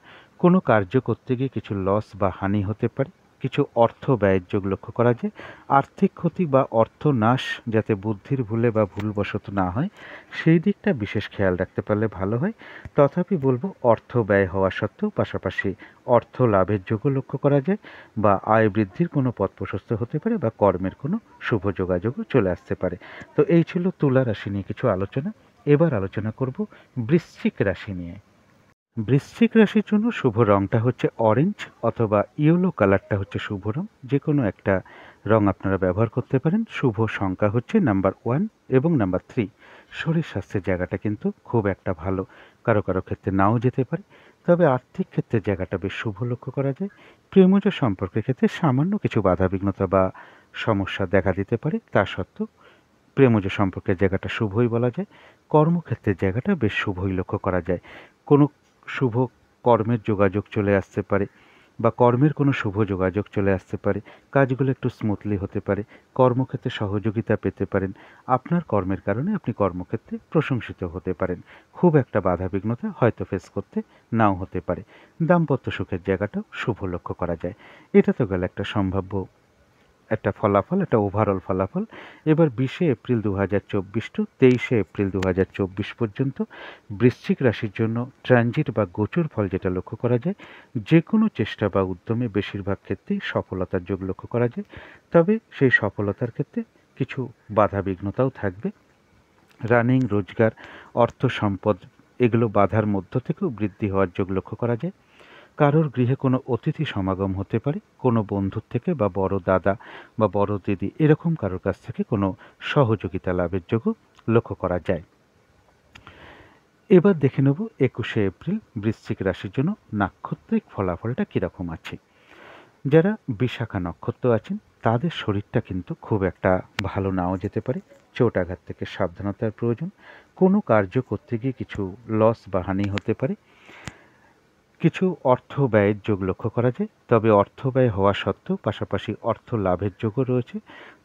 কোনো কার্য করতে গিয়ে কিছু লস বা হানি হতে পারে, কিছু অর্থ ব্যয়ের যোগ লক্ষ্য করা যায়, আর্থিক ক্ষতি বা অর্থ নাশ যাতে বুদ্ধির ভুলে বা ভুলবশত না হয় সেই দিকটা বিশেষ খেয়াল রাখতে পারলে ভালো হয়। তথাপি বলবো অর্থ ব্যয় হওয়া সত্ত্বেও পাশাপাশি অর্থ লাভের যোগও লক্ষ্য করা যায় বা আয় বৃদ্ধির কোনো পথ প্রশস্ত হতে পারে বা কর্মের কোনো শুভ যোগাযোগও চলে আসতে পারে। তো এই ছিল তুলা রাশি নিয়ে কিছু আলোচনা। এবার আলোচনা করব বৃশ্চিক রাশি নিয়ে। বৃশ্চিক রাশির জন্য শুভ রংটা হচ্ছে অরেঞ্জ অথবা ইয়েলো কালারটা হচ্ছে শুভ রং। যে কোনো একটা রং আপনারা ব্যবহার করতে পারেন। শুভ সংখ্যা হচ্ছে নাম্বার 1 এবং নাম্বার 3। শরীর স্বাস্থ্যের জায়গাটা কিন্তু খুব একটা ভালো, কারো কারো ক্ষেত্রে নাও যেতে পারে। তবে আর্থিক ক্ষেত্রে জায়গাটা বেশ শুভ লক্ষ্য করা যায়। প্রেমজ সম্পর্কের ক্ষেত্রে সামান্য কিছু বাধাবিঘ্নতা বা সমস্যা দেখা দিতে পারে, তা সত্ত্বেও প্রেমজ সম্পর্কের জায়গাটা শুভই বলা যায়। কর্মক্ষেত্রের জায়গাটা বেশ শুভই লক্ষ্য করা যায়। কোনো শুভ কর্মের যোগাযোগ চলে আসতে পারে বা কর্মের কোনো শুভ যোগাযোগ চলে আসতে পারে, কাজগুলো একটু স্মুথলি হতে পারে, কর্মক্ষেত্রে সহযোগিতা পেতে পারেন, আপনার কর্মের কারণে আপনি কর্মক্ষেত্রে প্রশংসিত হতে পারেন, খুব একটা বাধাবিঘ্নতা হয়তো ফেস করতে নাও হতে পারে। দাম্পত্য সুখের জায়গাটাও শুভ লক্ষ্য করা যায়। এটা তো গেল একটা সম্ভাব্য একটা ফলাফল, একটা ওভারঅল ফলাফল। এবার 20শে এপ্রিল 2024 টু 23শে এপ্রিল 2024 পর্যন্ত বৃশ্চিক রাশির জন্য ট্রানজিট বা গোচর ফল যেটা লক্ষ্য করা যায়, যে কোনো চেষ্টা বা উদ্যমে বেশিরভাগ ক্ষেত্রেই সফলতার যোগ লক্ষ্য করা যায়। তবে সেই সফলতার ক্ষেত্রে কিছু বাধাবিঘ্নতাও থাকবে। রানিং, রোজগার, অর্থ সম্পদ এগুলো বাধার মধ্য থেকেও বৃদ্ধি হওয়ার যোগ লক্ষ্য করা যায়। কারোর গৃহে কোনো অতিথি সমাগম হতে পারে, কোনো বন্ধুর থেকে বা বড় দাদা বা বড় দিদি এরকম কারোর কাছ থেকে কোনো সহযোগিতা লাভের যোগও লক্ষ্য করা যায়। এবার দেখে নেব 21শে এপ্রিল বৃশ্চিক রাশির জন্য নাক্ষত্রিক ফলাফলটা কীরকম আছে। যারা বিশাখা নক্ষত্র আছেন তাদের শরীরটা কিন্তু খুব একটা ভালো নাও যেতে পারে, চোট আঘাত থেকে সাবধানতার প্রয়োজন, কোনো কার্য করতে গিয়ে কিছু লস বা হানি হতে পারে, কিছু অর্থ ব্যয়ের যোগ লক্ষ্য করা যায়। তবে অর্থ ব্যয় হওয়া সত্ত্বেও পাশাপাশি অর্থ লাভের যোগও রয়েছে।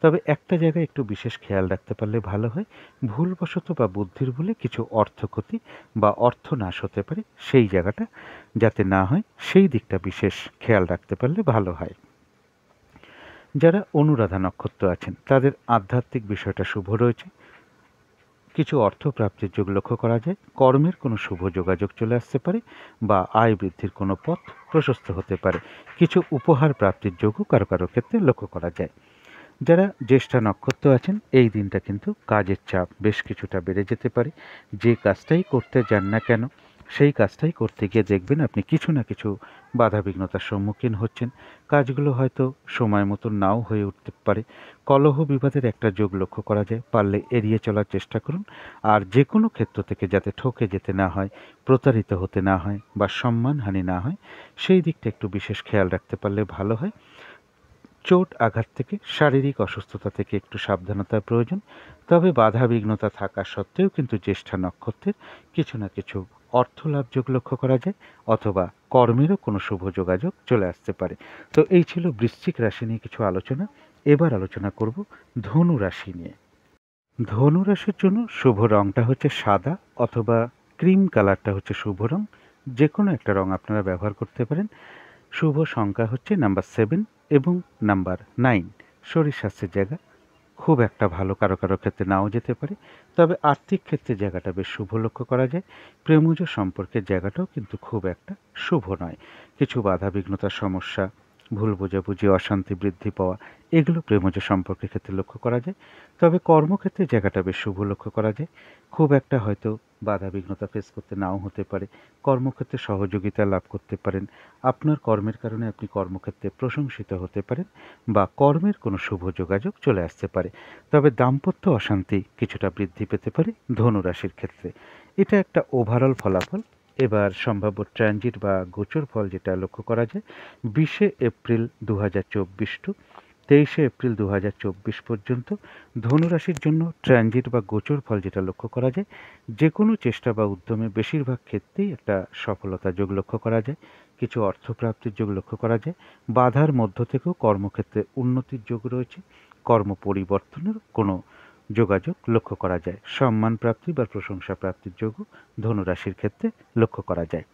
তবে একটা জায়গায় একটু বিশেষ খেয়াল রাখতে পারলে ভালো হয়, ভুলবশত বা বুদ্ধির ভুলে কিছু অর্থ ক্ষতি বা অর্থ নাশ হতে পারে, সেই জায়গাটা যাতে না হয় সেই দিকটা বিশেষ খেয়াল রাখতে পারলে ভালো হয়। যারা অনুরাধা নক্ষত্র আছেন তাদের আধ্যাত্মিক বিষয়টা শুভ রয়েছে। কিছু অর্থ প্রাপ্তির যোগ লক্ষ্য করা যায়। কর্মের কোনো শুভ যোগাযোগ চলে আসতে পারে বা আয় বৃদ্ধির কোনো পথ প্রশস্ত হতে পারে। কিছু উপহার প্রাপ্তির যোগও কারো কারো ক্ষেত্রে লক্ষ্য করা যায়। যারা জ্যেষ্ঠা নক্ষত্র আছেন এই দিনটা কিন্তু কাজের চাপ বেশ কিছুটা বেড়ে যেতে পারে। যে কাজটাই করতে যান না কেন সেই কাজটাই করতে গিয়ে দেখবেন আপনি কিছু না কিছু বাধাবিঘ্নতার সম্মুখীন হচ্ছেন। কাজগুলো হয়তো সময় মতো নাও হয়ে উঠতে পারে। কলহ বিবাদের একটা যোগ লক্ষ্য করা যায়, পারলে এড়িয়ে চলার চেষ্টা করুন। আর যে কোনো ক্ষেত্র থেকে যাতে ঠকে যেতে না হয়, প্রতারিত হতে না হয় বা সম্মানহানি না হয় সেই দিকটা একটু বিশেষ খেয়াল রাখতে পারলে ভালো হয়। চোট আঘাত থেকে শারীরিক অসুস্থতা থেকে একটু সাবধানতার প্রয়োজন। তবে বাধা বিঘ্নতা থাকা সত্ত্বেও কিন্তু জ্যেষ্ঠা নক্ষত্রের কিছু না কিছু অর্থ লাভ যোগ লক্ষ্য করা যায়, অথবা কর্মেরও কোনো শুভ যোগাযোগ চলে আসতে পারে। তো এই ছিল বৃশ্চিক রাশি নিয়ে কিছু আলোচনা। এবার আলোচনা করব ধনু রাশি নিয়ে। ধনু রাশির জন্য শুভ রংটা হচ্ছে সাদা অথবা ক্রিম কালারটা হচ্ছে শুভ রং। যে কোনো একটা রং আপনারা ব্যবহার করতে পারেন। শুভ সংখ্যা হচ্ছে নাম্বার 7 এবং নাম্বার 9। শরীর স্বাস্থ্যের জায়গা খুব একটা ভালো, কারো কারো ক্ষেত্রে নাও যেতে পারে। তবে আর্থিক ক্ষেত্রে জায়গাটা বেশ শুভ লক্ষ্য করা যায়। প্রেমজ সম্পর্কের জায়গাটাও কিন্তু খুব একটা শুভ নয়। কিছু বাধা বিঘ্নতার সমস্যা, ভুল বোঝাবুঝি, অশান্তি বৃদ্ধি পাওয়া এগুলো প্রেমজ সম্পর্কের ক্ষেত্রে লক্ষ্য করা যায়। তবে কর্মক্ষেত্রে জায়গাটা বেশ শুভ লক্ষ্য করা যায়। খুব একটা হয়তো বাধা বিঘ্নতা ফেস করতে নাও হতে পারে। কর্মক্ষেত্রে সহযোগিতা লাভ করতে পারেন। আপনার কর্মের কারণে আপনি কর্মক্ষেত্রে প্রশংসিত হতে পারেন বা কর্মের কোনো শুভ যোগাযোগ চলে আসতে পারে। তবে দাম্পত্য অশান্তি কিছুটা বৃদ্ধি পেতে পারে ধনু রাশির ক্ষেত্রে। এটা একটা ওভারঅল ফলাফল। এবার সম্ভাব্য ট্রানজিট বা গোচর ফল যেটা লক্ষ্য করা যায় 20শে এপ্রিল 2024 টু 23শে এপ্রিল 2024 পর্যন্ত ধনুরাশির জন্য ট্রানজিট বা গোচর ফল যেটা লক্ষ্য করা যায়, যে কোনো চেষ্টা বা উদ্যমে বেশিরভাগ ক্ষেত্রেই একটা সফলতা যোগ লক্ষ্য করা যায়। কিছু অর্থপ্রাপ্তির যোগ লক্ষ্য করা যায়। বাধার মধ্য থেকেও কর্মক্ষেত্রে উন্নতির যোগ রয়েছে। কর্ম পরিবর্তনের কোনো যোগাযোগ লক্ষ্য করা যায়। সম্মান প্রাপ্তি বা প্রশংসা প্রাপ্তির যোগও ধনুরাশির ক্ষেত্রে লক্ষ্য করা যায়।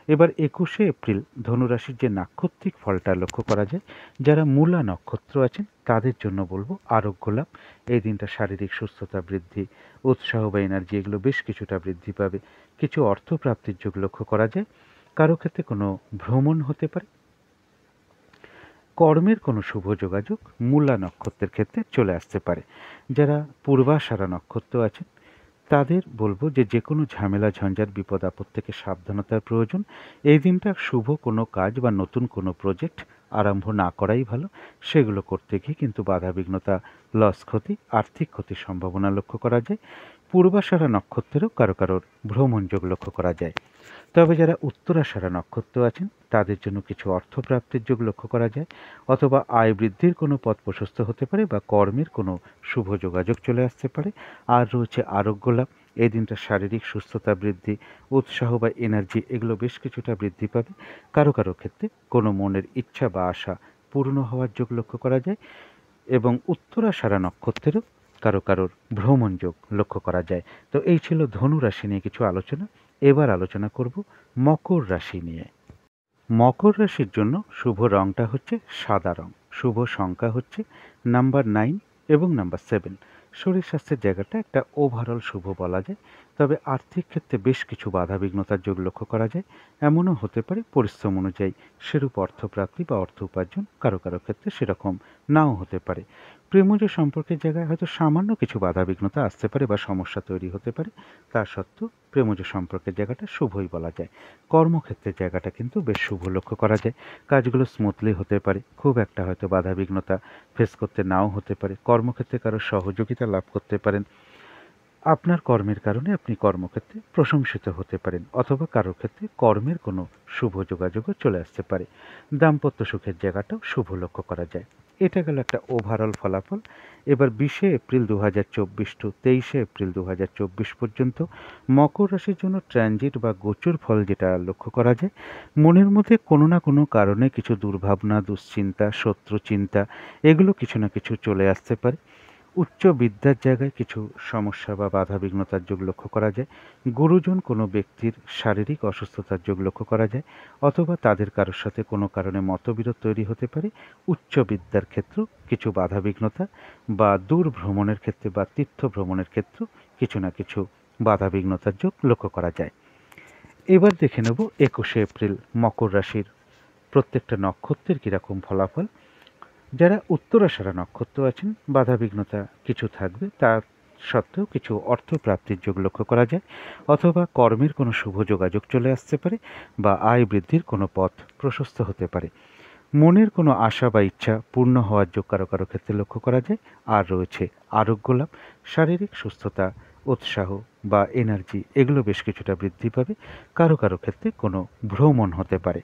এবার 21শে এপ্রিল ধনুরাশির যে নাক্ষত্রিক ফলটা লক্ষ্য করা যায়, যারা মূলা নক্ষত্র আছেন তাদের জন্য বলবো আরোগ্য লাভ। এই দিনটা শারীরিক সুস্থতা বৃদ্ধি, উৎসাহ বা এনার্জি এগুলো বেশ কিছুটা বৃদ্ধি পাবে। কিছু অর্থ প্রাপ্তির যোগ লক্ষ্য করা যায়। কারো ক্ষেত্রে কোনো ভ্রমণ হতে পারে। কর্মের কোনো শুভ যোগাযোগ মূলা নক্ষত্রের ক্ষেত্রে চলে আসতে পারে। যারা পূর্বাষাঢ়া নক্ষত্র আছেন তাদের বলবো যে যে কোনো ঝামেলা ঝঞ্ঝাট বিপদ আপদ থেকে সাবধানতার প্রয়োজন। এই দিনটা শুভ কোনো কাজ বা নতুন কোনো প্রজেক্ট আরম্ভ না করাই ভালো। সেগুলো করতে গিয়ে কিন্তু বাধা বিঘ্নতা, লস ক্ষতি, আর্থিক ক্ষতির সম্ভাবনা লক্ষ্য করা যায়। পূর্বাষাঢ়া নক্ষত্রেরও কারো কারোর ভ্রমণ যোগ লক্ষ্য করা যায়। তবে যারা উত্তরাষাঢ়া নক্ষত্র আছেন তাদের জন্য কিছু অর্থপ্রাপ্তির যোগ লক্ষ্য করা যায়, অথবা আয় বৃদ্ধির কোনো পথ প্রশস্ত হতে পারে বা কর্মের কোনো শুভ যোগাযোগ চলে আসতে পারে। আর রয়েছে আরোগ্য লাভ। এই দিনটা শারীরিক সুস্থতা বৃদ্ধি, উৎসাহ বা এনার্জি এগুলো বেশ কিছুটা বৃদ্ধি পাবে। কারো কারো ক্ষেত্রে কোনো মনের ইচ্ছা বা আশা পূর্ণ হওয়ার যোগ লক্ষ্য করা যায়। এবং উত্তরাষাঢ়া নক্ষত্রেরও কারো কারোর ভ্রমণ যোগ লক্ষ্য করা যায়। তো এই ছিল ধনু রাশি নিয়ে কিছু আলোচনা। এবার আলোচনা করব মকর রাশি নিয়ে। মকর রাশির জন্য শুভ রংটা হচ্ছে সাদা রং। শুভ সংখ্যা হচ্ছে নাম্বার 9 এবং নাম্বার 7। শরীর স্বাস্থ্যের জায়গাটা একটা ওভারঅল শুভ বলা যায়। তবে আর্থিক ক্ষেত্রে বেশ কিছু বাধা বিঘ্নতার যোগ লক্ষ্য করা যায়। এমনও হতে পারে পরিশ্রম অনুযায়ী সেরূপ অর্থপ্রাপ্তি বা অর্থ উপার্জন কারো কারো ক্ষেত্রে সেরকম নাও হতে পারে। প্রেমজ সম্পর্কের জায়গায় হয়তো সামান্য কিছু বাধা বিঘ্নতা আসতে পারে বা সমস্যা তৈরি হতে পারে। তা সত্ত্বেও প্রেমজ সম্পর্কের জায়গাটা শুভই বলা যায়। কর্মক্ষেত্রের জায়গাটা কিন্তু বেশ শুভ লক্ষ্য করা যায়। কাজগুলো স্মুথলি হতে পারে। খুব একটা হয়তো বাধা বিঘ্নতা ফেস করতে নাও হতে পারে। কর্মক্ষেত্রে কারো সহযোগিতা লাভ করতে পারেন। আপনার কর্মের কারণে আপনি কর্মক্ষেত্রে প্রশংসিত হতে পারেন, অথবা কারোর ক্ষেত্রে কর্মের কোনো শুভ যোগাযোগও চলে আসতে পারে। দাম্পত্য সুখের জায়গাটাও শুভ লক্ষ্য করা যায়। এটা গেল একটা ওভারঅল ফলাফল। এবার 20শে এপ্রিল 2024 টু 23শে এপ্রিল 2024 পর্যন্ত মকর রাশির জন্য ট্রানজিট বা গোচর ফল যেটা লক্ষ্য করা যায়, মনের মধ্যে কোনো না কোনো কারণে কিছু দুর্ভাবনা, দুশ্চিন্তা, শত্রু চিন্তা এগুলো কিছু না কিছু চলে আসতে পারে। উচ্চ বিদ্যার জায়গায় কিছু সমস্যা বা বাধা বিঘ্নতার যোগ লক্ষ্য করা যায়। গুরুজন কোনো ব্যক্তির শারীরিক অসুস্থতার যোগ লক্ষ্য করা যায়, অথবা তাদের কারোর সাথে কোনো কারণে মতবিরোধ তৈরি হতে পারে। উচ্চ বিদ্যার ক্ষেত্রেও কিছু বাধা বিঘ্নতা বা দূর ভ্রমণের ক্ষেত্রে বা তীর্থ ভ্রমণের ক্ষেত্রেও কিছু না কিছু বাধাবিঘ্নতার যোগ লক্ষ্য করা যায়। এবার দেখে নেব 21শে এপ্রিল মকর রাশির প্রত্যেকটা নক্ষত্রের কীরকম ফলাফল। যারা উত্তরাষাঢ়া নক্ষত্র আছেন, বাধাবিঘ্নতা কিছু থাকবে, তার সত্ত্বেও কিছু অর্থপ্রাপ্তির যোগ লক্ষ্য করা যায়, অথবা কর্মের কোনো শুভ যোগাযোগ চলে আসতে পারে, বা আয় বৃদ্ধির কোনো পথ প্রশস্ত হতে পারে। মনের কোনো আশা বা ইচ্ছা পূর্ণ হওয়ার যোগ কারো কারো ক্ষেত্রে লক্ষ্য করা যায়। আর রয়েছে আরোগ্য লাভ, শারীরিক সুস্থতা, উৎসাহ বা এনার্জি, এগুলো বেশ কিছুটা বৃদ্ধি পাবে। কারো কারো ক্ষেত্রে কোনো ভ্রমণ হতে পারে।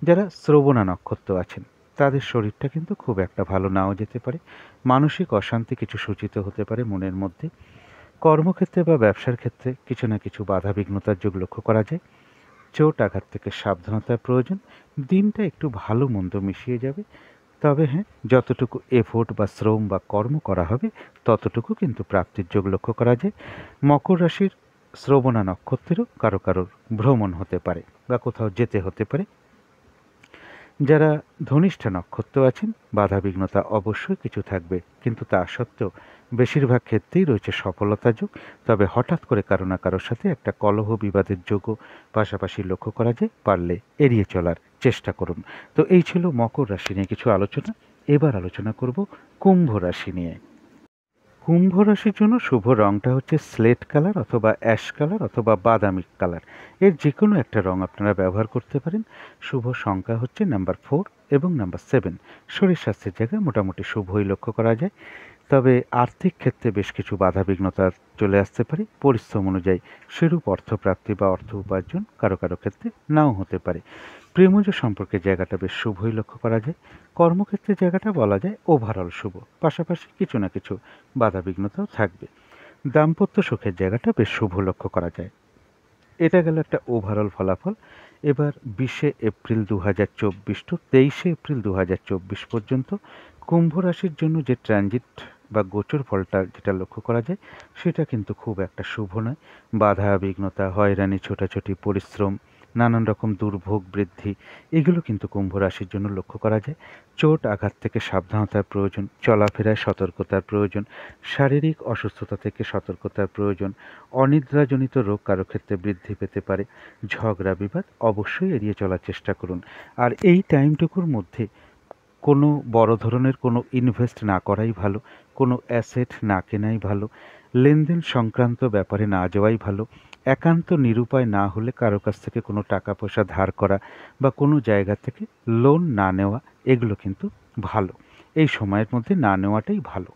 যারা শ্রবণা নক্ষত্র আছেন, তাদের শরীরটা কিন্তু খুব একটা ভালো নাও যেতে পারে। মানসিক অশান্তি কিছু সূচিত হতে পারে মনের মধ্যে। কর্মক্ষেত্রে বা ব্যবসার ক্ষেত্রে কিছু না কিছু বাধাবিঘ্নতার যোগ লক্ষ্য করা যায়। চোট আঘাত থেকে সাবধানতার প্রয়োজন। দিনটা একটু ভালো মন্দ মিশিয়ে যাবে, তবে হ্যাঁ, যতটুকু এফোর্ট বা শ্রম বা কর্ম করা হবে ততটুকু কিন্তু প্রাপ্তির যোগ লক্ষ্য করা যায়। মকর রাশির শ্রবণা নক্ষত্রেরও কারো কারোর ভ্রমণ হতে পারে বা কোথাও যেতে হতে পারে। যারা ধনিষ্ঠা নক্ষত্র আছেন, বাধাবিঘ্নতা অবশ্যই কিছু থাকবে, কিন্তু তা সত্ত্বেও বেশিরভাগ ক্ষেত্রেই রয়েছে সফলতা যোগ। তবে হঠাৎ করে কারো না কারোর সাথে একটা কলহ বিবাদের যোগও পাশাপাশি লক্ষ্য করা যায়, পারলে এড়িয়ে চলার চেষ্টা করুন। তো এই ছিল মকর রাশি নিয়ে কিছু আলোচনা। এবার আলোচনা করব কুম্ভ রাশি নিয়ে। কুম্ভ রাশির জন্য শুভ রংটা হচ্ছে স্লেট কালার অথবা অ্যাশ কালার অথবা বাদামি কালার। এর যে কোনো একটা রং আপনারা ব্যবহার করতে পারেন। শুভ সংখ্যা হচ্ছে নাম্বার 4 এবং নাম্বার 7। শরীর স্বাস্থ্যের জায়গায় মোটামুটি শুভই লক্ষ্য করা যায়। তবে আর্থিক ক্ষেত্রে বেশ কিছু বাধাবিঘ্নতা চলে আসতে পারে। পরিশ্রম অনুযায়ী সেরূপ অর্থপ্রাপ্তি বা অর্থ উপার্জন কারো কারো ক্ষেত্রে নাও হতে পারে। প্রেমজ সম্পর্কের জায়গাটা বেশ শুভই লক্ষ্য করা যায়। কর্মক্ষেত্রের জায়গাটা বলা যায় ওভারঅল শুভ, পাশাপাশি কিছু না কিছু বাধাবিঘ্নতাও থাকবে। দাম্পত্য সুখের জায়গাটা বেশ শুভ লক্ষ্য করা যায়। এটা গেল একটা ওভারঅল ফলাফল। এবার 20শে এপ্রিল 2024 টু 23শে এপ্রিল 2024 পর্যন্ত কুম্ভ রাশির জন্য যে ট্রানজিট বা গোচর ফলটা যেটা লক্ষ্য করা যায়, সেটা কিন্তু খুব একটা শুভ নয়। বাধা বিঘ্নতা, হয়রানি, ছোটাছুটি, পরিশ্রম, নানান রকম দুর্ভোগ বৃদ্ধি, এগুলো কিন্তু কুম্ভ রাশির জন্য লক্ষ্য করা যায়। চোট আঘাত থেকে সাবধানতার প্রয়োজন, চলাফেরায় সতর্কতার প্রয়োজন, শারীরিক অসুস্থতা থেকে সতর্কতার প্রয়োজন। অনিদ্রাজনিত রোগ কারো ক্ষেত্রে বৃদ্ধি পেতে পারে। ঝগড়া বিবাদ অবশ্যই এড়িয়ে চলার চেষ্টা করুন। আর এই টাইমটুকুর মধ্যে কোনো বড় ধরনের কোনো ইনভেস্ট না করাই ভালো, কোনো অ্যাসেট না কেনাই ভালো, লেনদেন সংক্রান্ত ব্যাপারে না যাওয়াই ভালো। একান্ত নিরুপায় না হলে কারো কাছ থেকে কোনো টাকা পয়সা ধার করা বা কোনো জায়গা থেকে লোন না নেওয়া, এগুলো কিন্তু ভালো। এই সময়ের মধ্যে না নেওয়াটাই ভালো।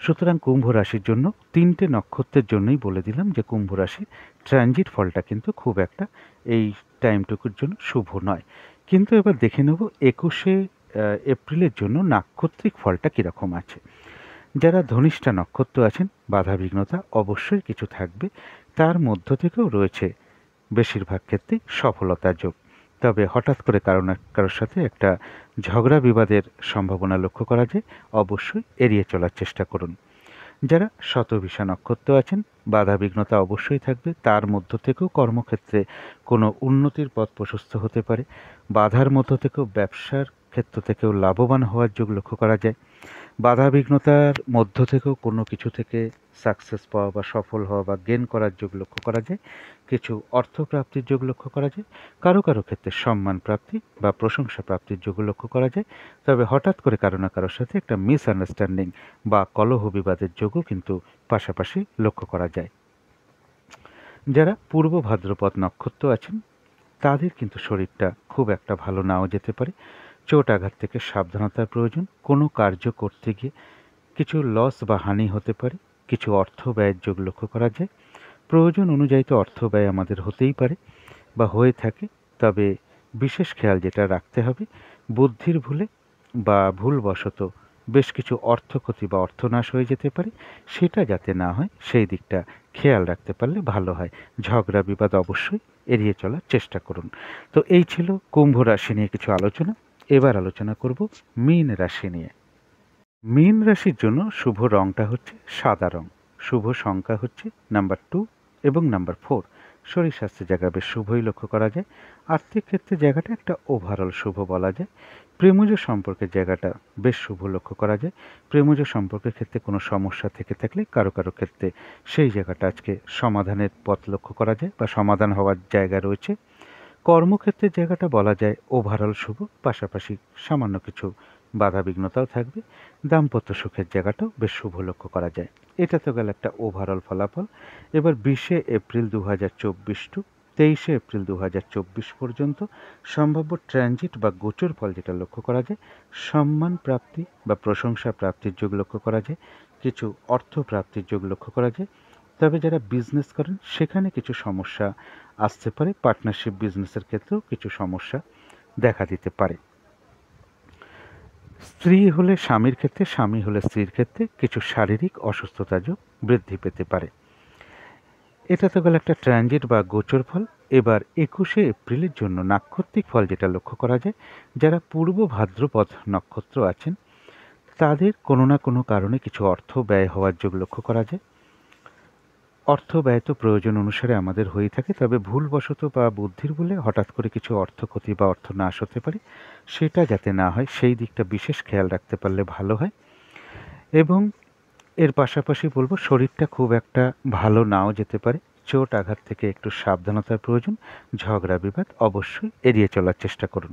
সুতরাং কুম্ভ রাশির জন্য 3টে নক্ষত্রের জন্যই বলে দিলাম যে কুম্ভ রাশির ট্রানজিট ফলটা কিন্তু খুব একটা এই টাইমটুকুর জন্য শুভ নয়। কিন্তু এবার দেখে নেব 21শে এপ্রিলের জন্য নাক্ষত্রিক ফলটা কীরকম আছে। যারা ধনিষ্ঠা নক্ষত্র আছেন, বাধাবিঘ্নতা অবশ্যই কিছু থাকবে, তার মধ্য থেকেও রয়েছে বেশিরভাগ ক্ষেত্রেই সফলতা যোগ। তবে হঠাৎ করে কারো না কারোর সাথে একটা ঝগড়া বিবাদের সম্ভাবনা লক্ষ্য করা যায়, অবশ্যই এড়িয়ে চলার চেষ্টা করুন। যারা শতভিষা নক্ষত্র আছেন, বাধাবিঘ্নতা অবশ্যই থাকবে, তার মধ্য থেকেও কর্মক্ষেত্রে কোনো উন্নতির পথ প্রশস্ত হতে পারে। বাধার মধ্য থেকেও ব্যবসার ক্ষেত্র থেকেও লাভবান হওয়ার যোগ লক্ষ্য করা যায়। বাধাবিঘ্নতার মধ্য থেকেও কোনো কিছু থেকে সাকসেস পাওয়া বা সফল হওয়া বা গেন করার যোগ লক্ষ্য করা যায়। কিছু অর্থপ্রাপ্তির যোগ লক্ষ্য করা যায়। কারো কারো ক্ষেত্রে সম্মান প্রাপ্তি বা প্রশংসা প্রাপ্তির যোগ লক্ষ্য করা যায়। তবে হঠাৎ করে কারো না কারোর সাথে একটা মিসআন্ডারস্ট্যান্ডিং বা কলহ বিবাদের যোগও কিন্তু পাশাপাশি লক্ষ্য করা যায়। যারা পূর্ব ভাদ্রপদ নক্ষত্র আছেন, তাদের কিন্তু শরীরটা খুব একটা ভালো নাও যেতে পারে। চোট আঘাত থেকে সাবধানতার প্রয়োজন। কোনো কার্য করতে গিয়ে কিছু লস বা হানি হতে পারে। কিছু অর্থ ব্যয়ের যোগ লক্ষ্য করা যায়। প্রয়োজন অনুযায়ী তো অর্থ ব্যয় আমাদের হতেই পারে বা হয়ে থাকে, তবে বিশেষ খেয়াল যেটা রাখতে হবে, বুদ্ধির ভুলে বা ভুলবশত বেশ কিছু অর্থ ক্ষতি বা অর্থনাশ হয়ে যেতে পারে, সেটা যাতে না হয় সেই দিকটা খেয়াল রাখতে পারলে ভালো হয়। ঝগড়া বিবাদ অবশ্যই এড়িয়ে চলার চেষ্টা করুন। তো এই ছিল কুম্ভ রাশি নিয়ে কিছু আলোচনা। এবার আলোচনা করব মীন রাশি নিয়ে। মীন রাশির জন্য শুভ রংটা হচ্ছে সাদা রং। শুভ সংখ্যা হচ্ছে নাম্বার 2 এবং নাম্বার 4। শরীর স্বাস্থ্যের জায়গা বেশ শুভই লক্ষ্য করা যায়। আর্থিক ক্ষেত্রে জায়গাটা একটা ওভারঅল শুভ বলা যায়। প্রেমজ সম্পর্কের জায়গাটা বেশ শুভ লক্ষ্য করা যায়। প্রেমজ সম্পর্কের ক্ষেত্রে কোনো সমস্যা থেকে থাকলে কারো কারো ক্ষেত্রে সেই জায়গাটা আজকে সমাধানের পথ লক্ষ্য করা যায় বা সমাধান হওয়ার জায়গা রয়েছে। কর্মক্ষেত্রের জায়গাটা বলা যায় ওভারঅল শুভ, পাশাপাশি সামান্য কিছু বাধাবিঘ্নতাও থাকবে। দাম্পত্য সুখের জায়গাটাও বেশ শুভ লক্ষ্য করা যায়। এটা তো গেল একটা ওভারঅল ফলাফল। এবার 20শে এপ্রিল 2024 টু 23শে এপ্রিল 2024 পর্যন্ত সম্ভাব্য ট্রানজিট বা গোচর ফল যেটা লক্ষ্য করা যায়, সম্মান প্রাপ্তি বা প্রশংসা প্রাপ্তির যোগ লক্ষ্য করা যায়, কিছু অর্থ প্রাপ্তির যোগ লক্ষ্য করা যায়। তবে যারা বিজনেস করেন সেখানে কিছু সমস্যা আসতে পারে। পার্টনারশিপ বিজনেসের ক্ষেত্রেও কিছু সমস্যা দেখা দিতে পারে। স্ত্রী হলে স্বামীর ক্ষেত্রে, স্বামী হলে স্ত্রীর ক্ষেত্রে কিছু শারীরিক অসুস্থতা যোগ বৃদ্ধি পেতে পারে। এটা তো গেল একটা ট্রানজিট বা গোচর ফল। এবার 21শে এপ্রিলের জন্য নাক্ষত্রিক ফল যেটা লক্ষ্য করা যায়, যারা পূর্ব ভাদ্রপদ নক্ষত্র আছেন তাদের কোনো না কোনো কারণে কিছু অর্থ ব্যয় হওয়ার যোগ লক্ষ্য করা যায়। অর্থ ব্যয় তো প্রয়োজন অনুসারে আমাদের হয়ে থাকে, তবে ভুলবশত বা বুদ্ধির বলে হঠাৎ করে কিছু অর্থ ক্ষতি বা অর্থ নাশ হতে পারে। সেটা যাতে না হয় সেই দিকটা বিশেষ খেয়াল রাখতে পারলে ভালো হয়। এবং এর পাশাপাশি বলবো শরীরটা খুব একটা ভালো নাও যেতে পারে। চোট আঘাত থেকে একটু সাবধানতার প্রয়োজন। ঝগড়া বিবাদ অবশ্যই এড়িয়ে চলার চেষ্টা করুন।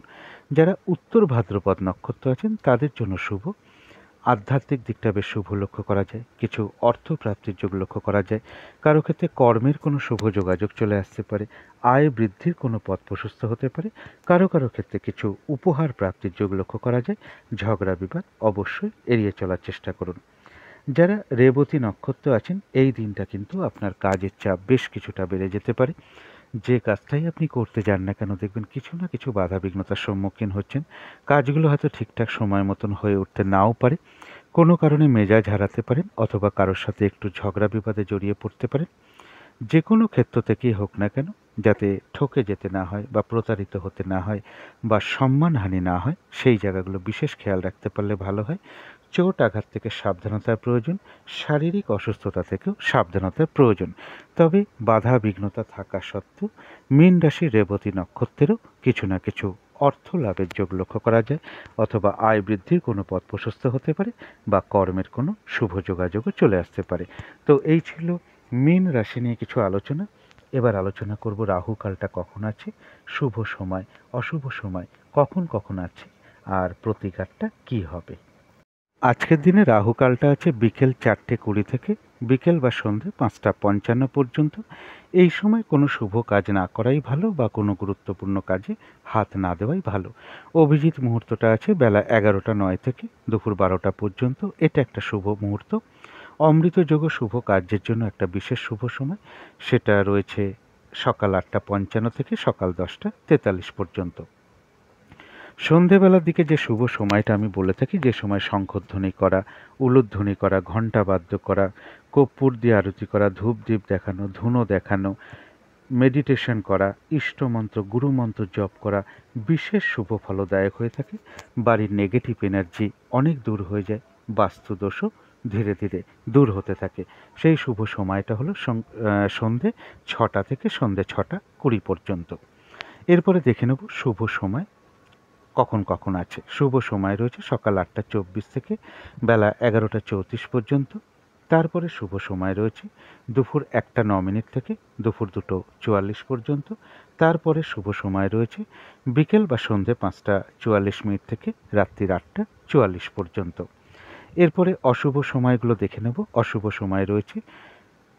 যারা উত্তর ভাদ্রপদ নক্ষত্র আছেন তাদের জন্য শুভ। আধ্যাত্মিক দিকটা বেশ শুভ লক্ষ্য করা যায়। কিছু অর্থ প্রাপ্তির যোগ লক্ষ্য করা যায়। কারো ক্ষেত্রে কর্মের কোনো শুভ যোগাযোগ চলে আসতে পারে। আয় বৃদ্ধির কোনো পথ প্রশস্ত হতে পারে। কারো কারো ক্ষেত্রে কিছু উপহার প্রাপ্তির যোগ লক্ষ্য করা যায়। ঝগড়া বিবাদ অবশ্যই এড়িয়ে চলার চেষ্টা করুন। যারা রেবতী নক্ষত্র আছেন এই দিনটা কিন্তু আপনার কাজের চাপ বেশ কিছুটা বেড়ে যেতে পারে। যে কাজটাই আপনি করতে যান না কেন দেখবেন কিছু না কিছু বাধা বিঘ্নতার সম্মুখীন হচ্ছেন। কাজগুলো হয়তো ঠিকঠাক সময় মতন হয়ে উঠতে নাও পারে। কোনো কারণে মেজাজ হারাতে পারেন অথবা কারোর সাথে একটু ঝগড়া বিবাদে জড়িয়ে পড়তে পারেন। যে কোনো ক্ষেত্র থেকেই হোক না কেন, যাতে ঠকে যেতে না হয় বা প্রতারিত হতে না হয় বা সম্মানহানি না হয় সেই জায়গাগুলো বিশেষ খেয়াল রাখতে পারলে ভালো হয়। চোট আঘাত থেকে সাবধানতার প্রয়োজন। শারীরিক অসুস্থতা থেকেও সাবধানতার প্রয়োজন। তবে বাধা বিঘ্নতা থাকা সত্ত্বেও মীন রাশি রেবতী নক্ষত্রেরও কিছু না কিছু অর্থ লাভের যোগ লক্ষ্য করা যায়, অথবা আয় বৃদ্ধির কোনো পথ প্রশস্ত হতে পারে বা কর্মের কোনো শুভ যোগাযোগও চলে আসতে পারে। তো এই ছিল মীন রাশি নিয়ে কিছু আলোচনা। এবার আলোচনা করব রাহুকালটা কখন আছে, শুভ সময় অশুভ সময় কখন কখন আছে, আর প্রতিকারটা কি হবে। আজকের দিনে রাহুকালটা আছে বিকেল 4:20 থেকে বিকেল বা সন্ধ্যে 5:55 পর্যন্ত। এই সময় কোনো শুভ কাজ না করাই ভালো বা কোনো গুরুত্বপূর্ণ কাজে হাত না দেওয়াই ভালো। অভিজিৎ মুহূর্তটা আছে বেলা 11:09 থেকে দুপুর 12টা পর্যন্ত। এটা একটা শুভ মুহূর্ত। অমৃতযোগ শুভ কার্যের জন্য একটা বিশেষ শুভ সময়, সেটা রয়েছে সকাল 8:55 থেকে সকাল 10:43 পর্যন্ত। সন্ধেবেলার দিকে যে শুভ সময়টা আমি বলে থাকি, যে সময় শঙ্খধ্বনি করা, উলুধ্বনি করা, ঘণ্টা বাদ্য করা, কর্পূর দিয়ে আরতি করা, ধূপদীপ দেখানো, ধুনো দেখানো, মেডিটেশন করা, ইষ্টমন্ত্র গুরুমন্ত্র জপ করা বিশেষ শুভ ফলদায়ক হয়ে থাকে। বাড়ির নেগেটিভ এনার্জি অনেক দূর হয়ে যায়, বাস্তুদোষও ধীরে ধীরে দূর হতে থাকে। সেই শুভ সময়টা হলো সন্ধে 6টা থেকে সন্ধে 6:20 পর্যন্ত। এরপরে দেখে নেব শুভ সময় কখন কখন আছে। শুভ সময় রয়েছে সকাল 8:24 থেকে বেলা 11:34 পর্যন্ত। তারপরে শুভ সময় রয়েছে দুপুর 1:09 থেকে দুপুর 2:44 পর্যন্ত। তারপরে শুভ সময় রয়েছে বিকেল বা সন্ধে 5:44 থেকে রাত্রির 8:44 পর্যন্ত। এরপরে অশুভ সময়গুলো দেখে নেব। অশুভ সময় রয়েছে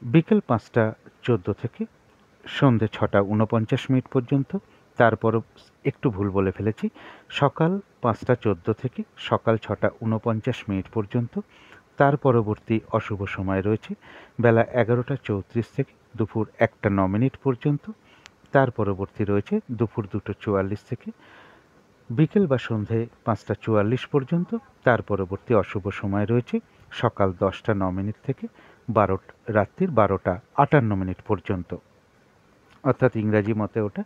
বিকেল 5:14 থেকে সন্ধে 6:49 পর্যন্ত। তারপরও একটু ভুল বলে ফেলেছি, সকাল 5:14 থেকে সকাল 6:49 পর্যন্ত। তার পরবর্তী অশুভ সময় রয়েছে বেলা 11:34 থেকে দুপুর 1:09 পর্যন্ত। তার পরবর্তী রয়েছে দুপুর 2:44 থেকে বিকেল বা সন্ধে 5:44 পর্যন্ত। তার পরবর্তী অশুভ সময় রয়েছে সকাল 10:09 থেকে রাত্রির 12:58 পর্যন্ত। অর্থাৎ ইংরাজি মতে ওটা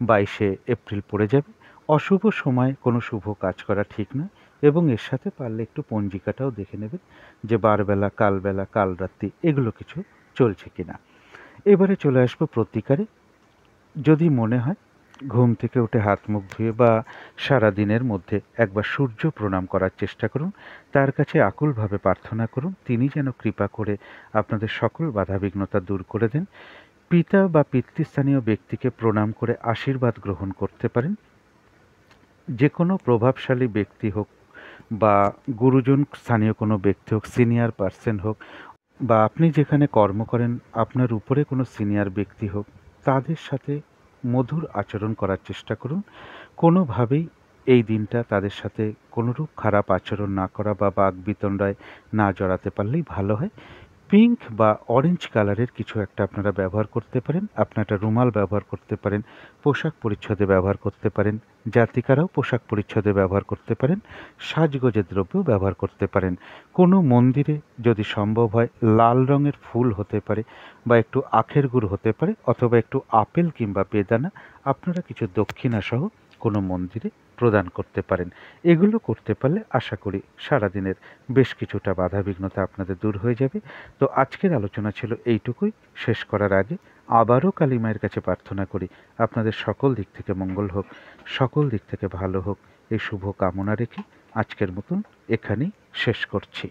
22শে এপ্রিল পড়ে যাবে। অশুভ সময় কোনো শুভ কাজ করা ঠিক নয়, এবং এর সাথে পারলে একটু পঞ্জিকাটাও দেখে নেবেন যে বারবেলা, কালবেলা, কালরাত্রি এগুলো কিছু চলছে কিনা। এবারে চলে আসবো প্রতিকারে। যদি মনে হয় ঘুম থেকে উঠে হাত মুখ ধুয়ে বা সারাদিনের মধ্যে একবার সূর্য প্রণাম করার চেষ্টা করুন। তার কাছে আকুলভাবে প্রার্থনা করুন তিনি যেন কৃপা করে আপনাদের সকল বাধাবিঘ্নতা দূর করে দেন। পিতা বা পিতৃস্থানীয় ব্যক্তিকে প্রণাম করে আশীর্বাদ গ্রহণ করতে পারেন। যে কোনো প্রভাবশালী ব্যক্তি হোক বা গুরুজন স্থানীয় কোনো ব্যক্তি হোক, সিনিয়র পার্সন হোক বা আপনি যেখানে কর্ম করেন আপনার উপরে কোনো সিনিয়র ব্যক্তি হোক, তাদের সাথে মধুর আচরণ করার চেষ্টা করুন। কোনোভাবেই এই দিনটা তাদের সাথে কোনোরূপ খারাপ আচরণ না করা বা বাকবিতণ্ডায় না জড়াতে পারলেই ভালো হয়। পিঙ্ক বা অরেঞ্জ কালারের কিছু একটা আপনারা ব্যবহার করতে পারেন। আপনারা একটা রুমাল ব্যবহার করতে পারেন, পোশাক পরিচ্ছদে ব্যবহার করতে পারেন, জাতিকারাও পোশাক পরিচ্ছদে ব্যবহার করতে পারেন, সাজগোজের দ্রব্য ব্যবহার করতে পারেন। কোনো মন্দিরে যদি সম্ভব হয় লাল রঙের ফুল হতে পারে বা একটু আখের গুড় হতে পারে অথবা একটু আপেল কিংবা বেদানা আপনারা কিছু দক্ষিণাসহ কোনো মন্দিরে প্রদান করতে পারেন। এগুলো করতে পারলে আশা করি সারাদিনের বেশ কিছুটা বাধাবিঘ্নতা আপনাদের দূর হয়ে যাবে। তো আজকের আলোচনা ছিল এইটুকুই। শেষ করার আগে আবারও কালী মায়ের কাছে প্রার্থনা করি আপনাদের সকল দিক থেকে মঙ্গল হোক, সকল দিক থেকে ভালো হোক, এই শুভ কামনা রেখে আজকের মতন এখানেই শেষ করছি।